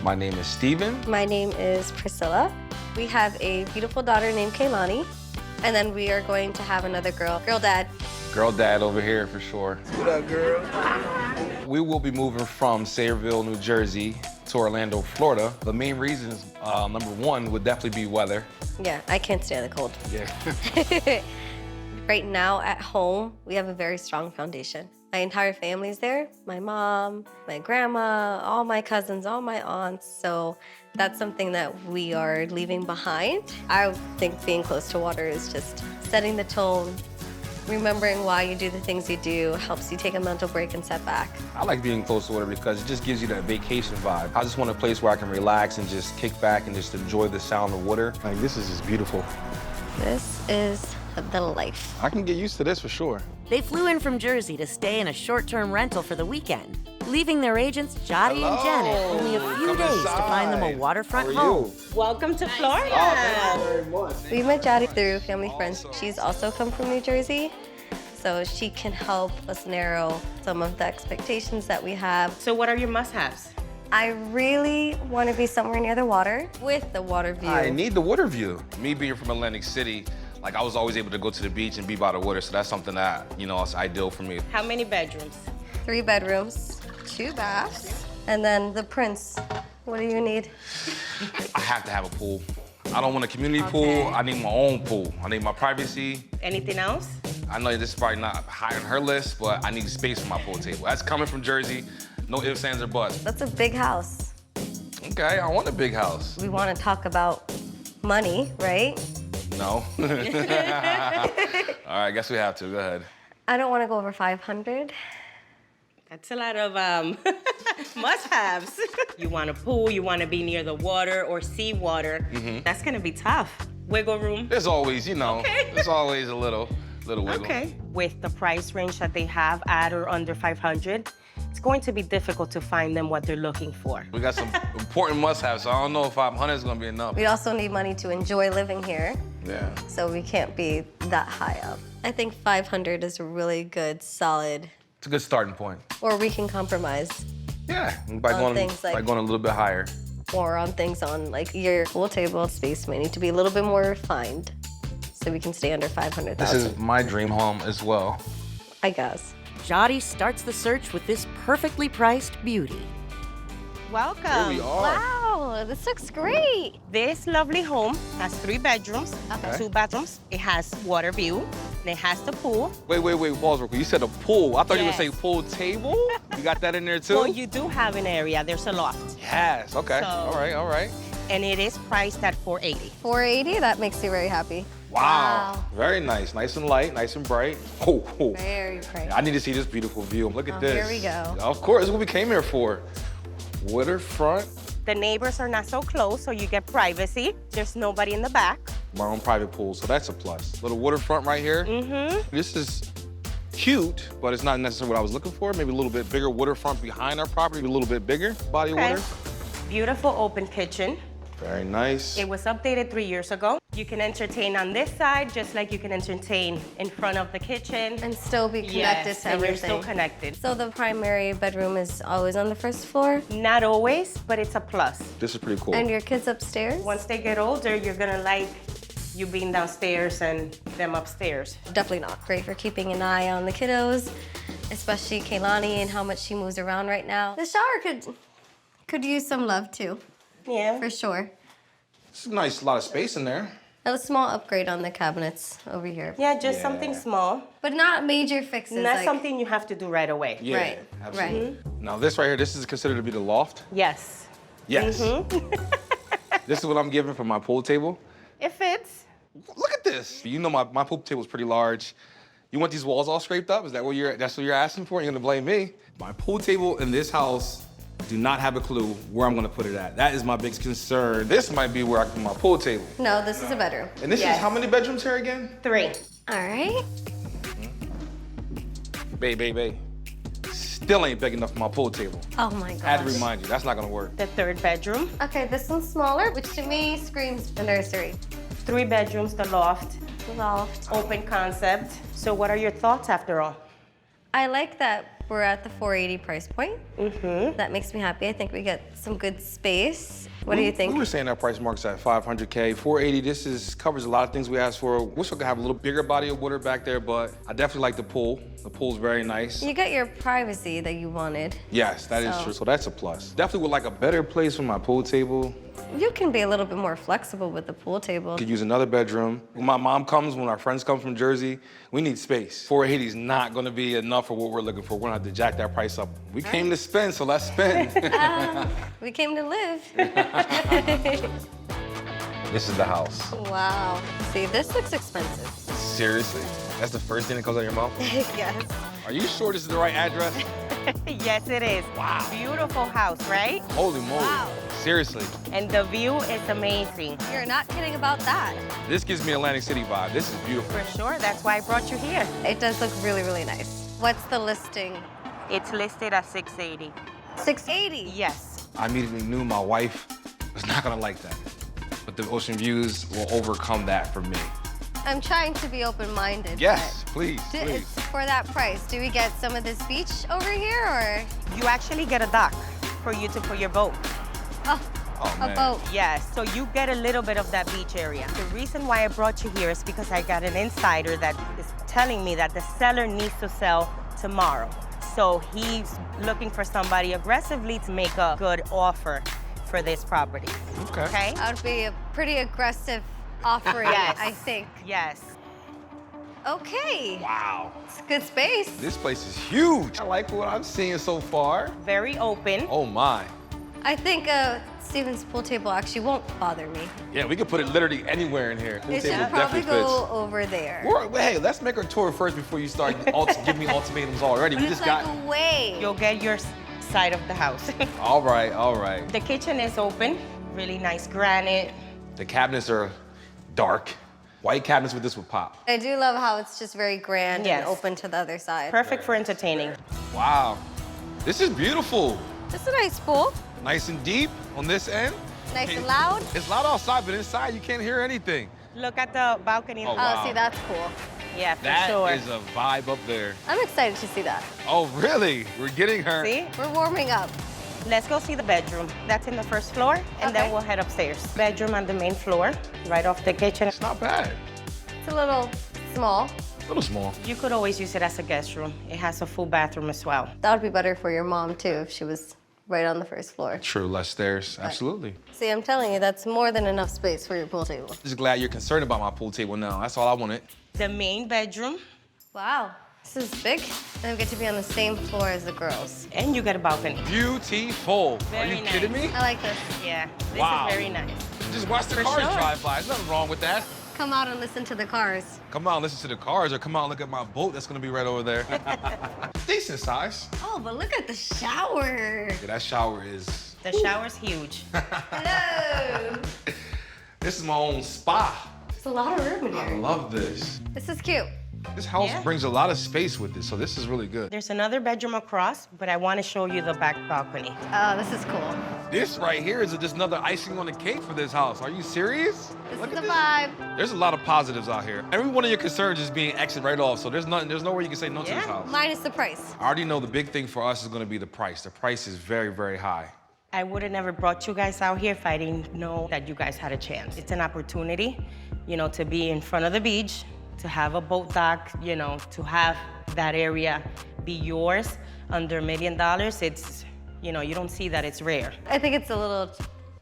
My name is Steven. My name is Priscilla. We have a beautiful daughter named Kaylani, and then we are going to have another girl dad. Girl dad over here for sure. What up, girl? We will be moving from Sayreville, New Jersey to Orlando, Florida. The main reasons, number 1 would definitely be weather. Yeah, I can't stand the cold. Yeah. Right now at home, we have a very strong foundation. My entire family's there. My mom, my grandma, all my cousins, all my aunts. So that's something that we are leaving behind. I think being close to water is just setting the tone. Remembering why you do the things you do helps you take a mental break and set back. I like being close to water because it just gives you that vacation vibe. I just want a place where I can relax and just kick back and just enjoy the sound of water. Like, this is just beautiful. This is the life. I can get used to this for sure. They flew in from Jersey to stay in a short-term rental for the weekend, leaving their agents, Jotty and Janet, only a few days to find them a waterfront home. Welcome to Florida. We met Jotty through family friends. She's also come from New Jersey, so she can help us narrow some of the expectations that we have. So what are your must-haves? I really want to be somewhere near the water with the water view. I need the water view. Me being from Atlantic City, like I was always able to go to the beach and be by the water, so that's something that, you know, is ideal for me. How many bedrooms? 3 bedrooms, 2 baths, and then the prince. What do you need? I have to have a pool. I don't want a community pool. I need my own pool. I need my privacy. Anything else? I know this is probably not high on her list, but I need space for my pool table. That's coming from Jersey. No ifs, ands, or buts. That's a big house. Okay, I want a big house. We want to talk about money, right? No. All right, I guess we have to. Go ahead. I don't want to go over 500. That's a lot of must-haves. You want a pool, you want to be near the water or sea water. That's going to be tough. Wiggle room. There's always, you know, there's always a little wiggle. Okay. With the price range that they have at or under 500, it's going to be difficult to find them what they're looking for. We got some important must-haves, so I don't know if 500 is gonna be enough. We also need money to enjoy living here. Yeah. So we can't be that high up. I think 500 is a really good, solid, It's a good starting point. or we can compromise Yeah, by On going, things like- by going a little bit higher. more on things on like your pool table space may need to be a little bit more refined so we can stay under 500,000. This is my dream home as well. I guess. Jody starts the search with this perfectly priced beauty. Welcome. Here we are. Wow, this looks great. This lovely home has 3 bedrooms, Okay. 2 bathrooms. It has water view, and it has the pool. Wait, pause real quick. You said a pool. I thought you were Yes. saying pool table. You got that in there too? Well, you do have an area. There's a loft. Yes, okay. So- All right. And it is priced at $480. 480, that makes me very happy. Wow. Very nice. Nice and light, nice and bright. Oh. Very pretty. I need to see this beautiful view. Look at Oh, this. here we go. Of course, that's what we came here for. Waterfront. The neighbors are not so close, so you get privacy. There's nobody in the back. My own private pool, so that's a plus. Little waterfront right here. This is cute, but it's not necessarily what I was looking for. Maybe a little bit bigger waterfront behind our property, a little bit bigger body of Okay. water. Beautiful open kitchen. Very nice. It was updated 3 years ago. You can entertain on this side, just like you can entertain in front of the kitchen. And still be connected Yes, to and you're everything. still connected. So the primary bedroom is always on the first floor? Not always, but it's a plus. This is pretty cool. And your kids upstairs? Once they get older, you're gonna like you being downstairs and them upstairs. Definitely not. Great for keeping an eye on the kiddos, especially Kaylani and how much she moves around right now. The shower could use some love too. Yeah. For sure. It's a nice lot of space in there. A small upgrade on the cabinets over here. Yeah, just something small. But not major fixes. Not like, something you have to do right away. Yeah, Right, absolutely. Now this right here, this is considered to be the loft. Yes. Yes. This is what I'm giving for my pool table. It fits. Look at this. You know my pool table is pretty large. You want these walls all scraped up? Is that that's what you're asking for? You're gonna blame me? My pool table in this house, do not have a clue where I'm gonna put it at. That is my biggest concern. This might be where I put my pool table. No, this is a bedroom. And this is how many bedrooms here again? 3. All right. Babe. Still ain't big enough for my pool table. Oh my gosh. Had to remind you, that's not gonna work. The 3rd bedroom. Okay, this one's smaller, which to me screams the nursery. 3 bedrooms, the loft. Loft. Open concept. So what are your thoughts after all? I like that we're at the 480 price point. That makes me happy. I think we get some good space. What do you think? We were saying that price mark's at 500K. 480, this covers a lot of things we asked for. Wish we could have a little bigger body of water back there, but I definitely like the pool. The pool's very nice. You got your privacy that you wanted. Yes, that is true, so that's a plus. Definitely would like a better place for my pool table. You can be a little bit more flexible with the pool table. Could use another bedroom. When my mom comes, when our friends come from Jersey, we need space. 480 is not gonna be enough for what we're looking for. We're gonna have to jack that price up. We came to spend, so let's spend. We came to live. This is the house. Wow. See, this looks expensive. Seriously? That's the first thing that comes out of your mouth? Yes. Are you sure this is the right address? Yes, it is. Wow. Beautiful house, right? Holy moly. Wow. Seriously. And the view is amazing. You're not kidding about that. This gives me Atlantic City vibe. This is beautiful. For sure, that's why I brought you here. It does look really, really nice. What's the listing? It's listed at 680. 680? Yes. I immediately knew my wife was not gonna like that. But the ocean views will overcome that for me. I'm trying to be open-minded. Yes, please, but please. for that price, do we get some of this beach over here, or? You actually get a dock for you to put your boat. Oh, a boat. Yes, so you get a little bit of that beach area. The reason why I brought you here is because I got an insider that is telling me that the seller needs to sell tomorrow. So he's looking for somebody aggressively to make a good offer for this property. Okay. That would be a pretty aggressive offering, Yes. I think. Yes. Okay. Wow. It's good space. This place is huge. I like what I'm seeing so far. Very open. Oh my. I think Steven's pool table actually won't bother me. Yeah, we could put it literally anywhere in here. Pool It should table probably definitely go fits. over there. Hey, let's make our tour first before you start giving me ultimatums already. But We it's just like got. away. You'll get your side of the house. All right, all right. The kitchen is open, really nice granite. The cabinets are dark. White cabinets with this would pop. I do love how it's just very grand Yes. and open to the other side. Perfect for entertaining. Wow. This is beautiful. It's a nice pool. Nice and deep on this end. Nice and loud. It's loud outside, but inside you can't hear anything. Look at the balcony. Oh, wow. See, that's cool. Yeah, for That sure. is a vibe up there. I'm excited to see that. Oh, really? We're getting her. See? We're warming up. Let's go see the bedroom. That's in the first floor, and then we'll head upstairs. Bedroom on the main floor, right off the kitchen. It's not bad. It's a little small. A little small. You could always use it as a guest room. It has a full bathroom as well. That would be better for your mom, too, if she was right on the first floor. True, less stairs. Absolutely. See, I'm telling you, that's more than enough space for your pool table. Just glad you're concerned about my pool table now. That's all I wanted. The main bedroom. Wow, this is big. And we get to be on the same floor as the girls. And you get a balcony. Beautiful. Very Are you nice. kidding me? I like this. Yeah, this Wow. is very nice. Just watch the For cars sure. drive by. There's nothing wrong with that. Come out and listen to the cars. Come out and listen to the cars, or come out and look at my boat that's gonna be right over there. Decent size. Oh, but look at the shower. Yeah, that shower is. The shower's huge. Hello. This is my own spa. There's a lot of room in I here. love this. This is cute. This house Yeah. brings a lot of space with it, so this is really good. There's another bedroom across, but I want to show you the back balcony. Oh, this is cool. This right here is just another icing on the cake for this house. Are you serious? This Look is at the this. vibe. There's a lot of positives out here. Every one of your concerns is being exited right off, so there's nowhere you can say no to this house. Minus the price. I already know the big thing for us is gonna be the price. The price is very, very high. I would have never brought you guys out here if I didn't know that you guys had a chance. It's an opportunity, to be in front of the beach, to have a boat dock, to have that area be yours under $1 million. It's, you don't see that, it's rare. I think it's a little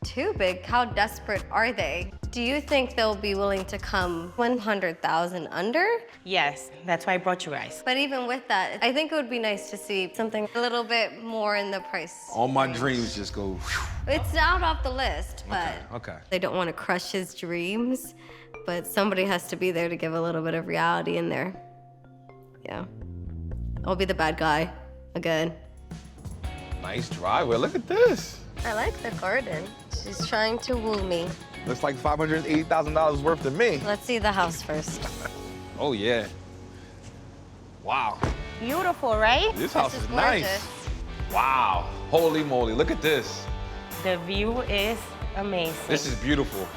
too big. How desperate are they? Do you think they'll be willing to come 100,000 under? Yes, that's why I brought you guys. But even with that, I think it would be nice to see something a little bit more in the price. All my dreams just go. It's not off the list, but Okay. they don't want to crush his dreams, but somebody has to be there to give a little bit of reality in there. Yeah. I'll be the bad guy again. Nice driveway. Look at this. I like the garden. She's trying to woo me. Looks like $580,000 worth to me. Let's see the house first. Oh yeah. Wow. Beautiful, right? This house is gorgeous. nice. Wow. Holy moly. Look at this. The view is amazing. This is beautiful.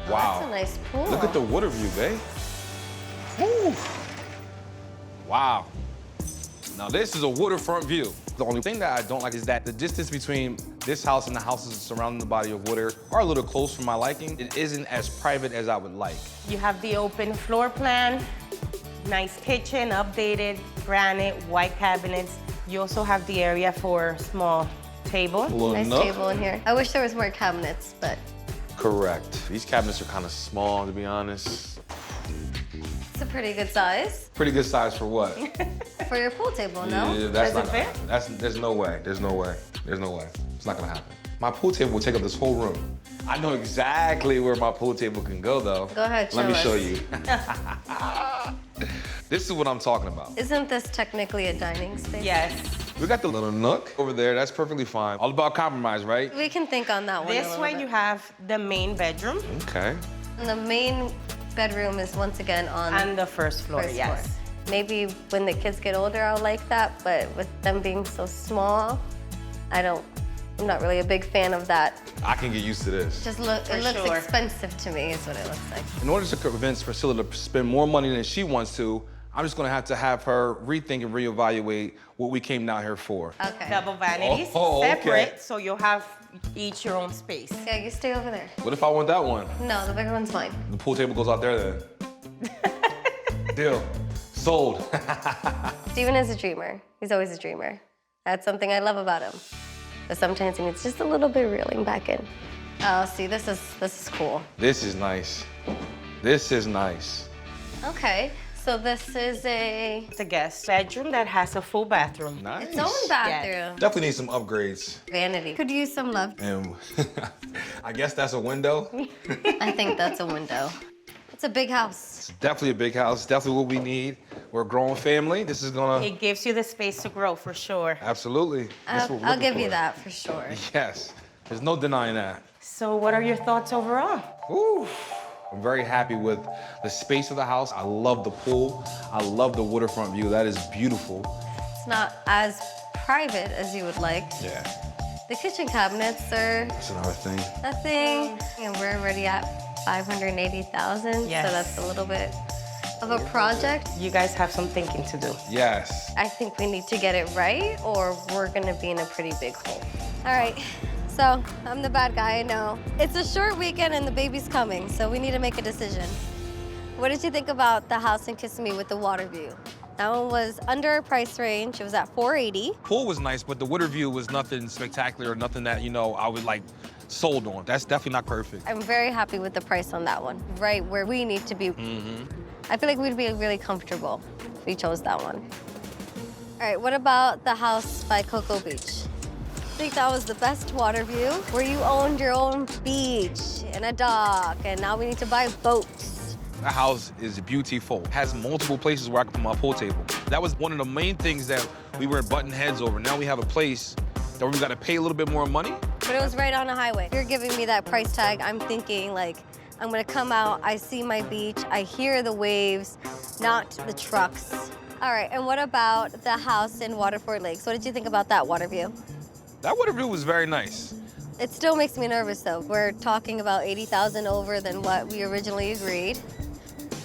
Wow. That's a nice pool. Look at the water view, babe. Woo. Wow. Now this is a waterfront view. The only thing that I don't like is that the distance between this house and the houses surrounding the body of water are a little close for my liking. It isn't as private as I would like. You have the open floor plan, nice kitchen, updated, granite, white cabinets. You also have the area for a small table. Little Nice nook. table in here. I wish there was more cabinets, but Correct. These cabinets are kind of small, to be honest. it's a pretty good size Pretty good size for what? for your pool table, no? Yeah, that's Does not it gonna fit? happen. There's no way. There's no way. There's no way. It's not gonna happen. My pool table will take up this whole room. I know exactly where my pool table can go, though. Go ahead, Let me show show us. you. This is what I'm talking about. Isn't this technically a dining space? Yes. We got the little nook over there. That's perfectly fine. All about compromise, right? We can think on that one. This way you have the main bedroom. Okay. And the main bedroom is once again on the first floor, yes. Maybe when the kids get older, I'll like that, but with them being so small, I'm not really a big fan of that. I can get used to this. It looks sure. expensive to me, is what it looks like. In order to convince Priscilla to spend more money than she wants to, I'm just gonna have to have her rethink and reevaluate what we came down here for. Okay. Double vanities, Oh, okay. separate, so you'll have each your own space. Yeah, you stay over there. What if I want that one? No, the bigger one's mine. The pool table goes out there then. Deal. Sold. Steven is a dreamer. He's always a dreamer. That's something I love about him. But sometimes he needs just a little bit of reeling back in. Oh, see, this is cool. This is nice. This is nice. Okay, So this is It's a guest bedroom that has a full bathroom. Nice. its own bathroom. Definitely need some upgrades. Vanity. Could use some love. And I guess that's a window. I think that's a window. It's a big house. It's definitely a big house. Definitely what we need. We're a growing family. This is gonna. It gives you the space to grow for sure. Absolutely. That's what we're I'll looking give you for. that for sure. Yes. There's no denying that. So what are your thoughts overall? Ooh. I'm very happy with the space of the house. I love the pool. I love the waterfront view. That is beautiful. It's not as private as you would like. Yeah. The kitchen cabinets are That's another thing. nothing, and we're already at 580,000. Yes. So that's a little bit of a project. You guys have some thinking to do. Yes. I think we need to get it right, or we're gonna be in a pretty big hole. All right. So I'm the bad guy, I know. It's a short weekend and the baby's coming, so we need to make a decision. What did you think about the house in Kissimmee with the water view? That one was under our price range. It was at $480. Pool was nice, but the water view was nothing spectacular, nothing that, you know, I would like sold on. That's definitely not perfect. I'm very happy with the price on that one, right where we need to be. I feel like we'd be really comfortable if we chose that one. All right, what about the house by Cocoa Beach? I think that was the best water view, where you owned your own beach and a dock, and now we need to buy boats. The house is beautiful. It has multiple places where I can put my pool table. That was one of the main things that we were butting heads over. Now we have a place that we gotta pay a little bit more money. But it was right on a highway. You're giving me that price tag. I'm thinking like, I'm gonna come out, I see my beach, I hear the waves, not the trucks. All right, and what about the house in Waterfront Lakes? What did you think about that water view? That water view was very nice. It still makes me nervous though. We're talking about 80,000 over than what we originally agreed.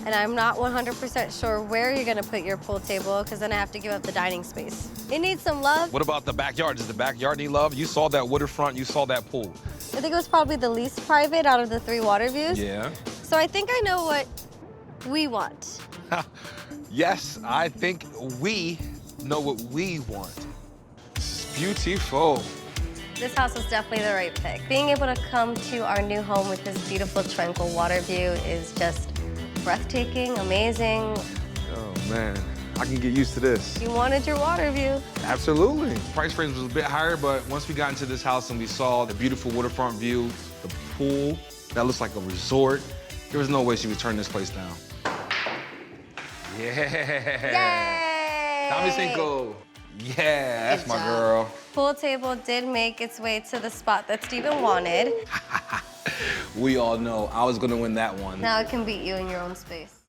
And I'm not 100% sure where you're gonna put your pool table, because then I have to give up the dining space. It needs some love. What about the backyard? Does the backyard need love? You saw that waterfront, you saw that pool. I think it was probably the least private out of the 3 water views. Yeah. So I think I know what we want. Yes, I think we know what we want. It's beautiful. This house was definitely the right pick. Being able to come to our new home with this beautiful, tranquil water view is just breathtaking, amazing. Oh man, I can get used to this. You wanted your water view. Absolutely. Price range was a bit higher, but once we got into this house and we saw the beautiful waterfront view, the pool, that looks like a resort, there was no way she would turn this place down. Yeah. Dami Cinco. Yeah, that's Good my job. girl. Pool table did make its way to the spot that Steven wanted. We all know I was gonna win that one. Now it can beat you in your own space.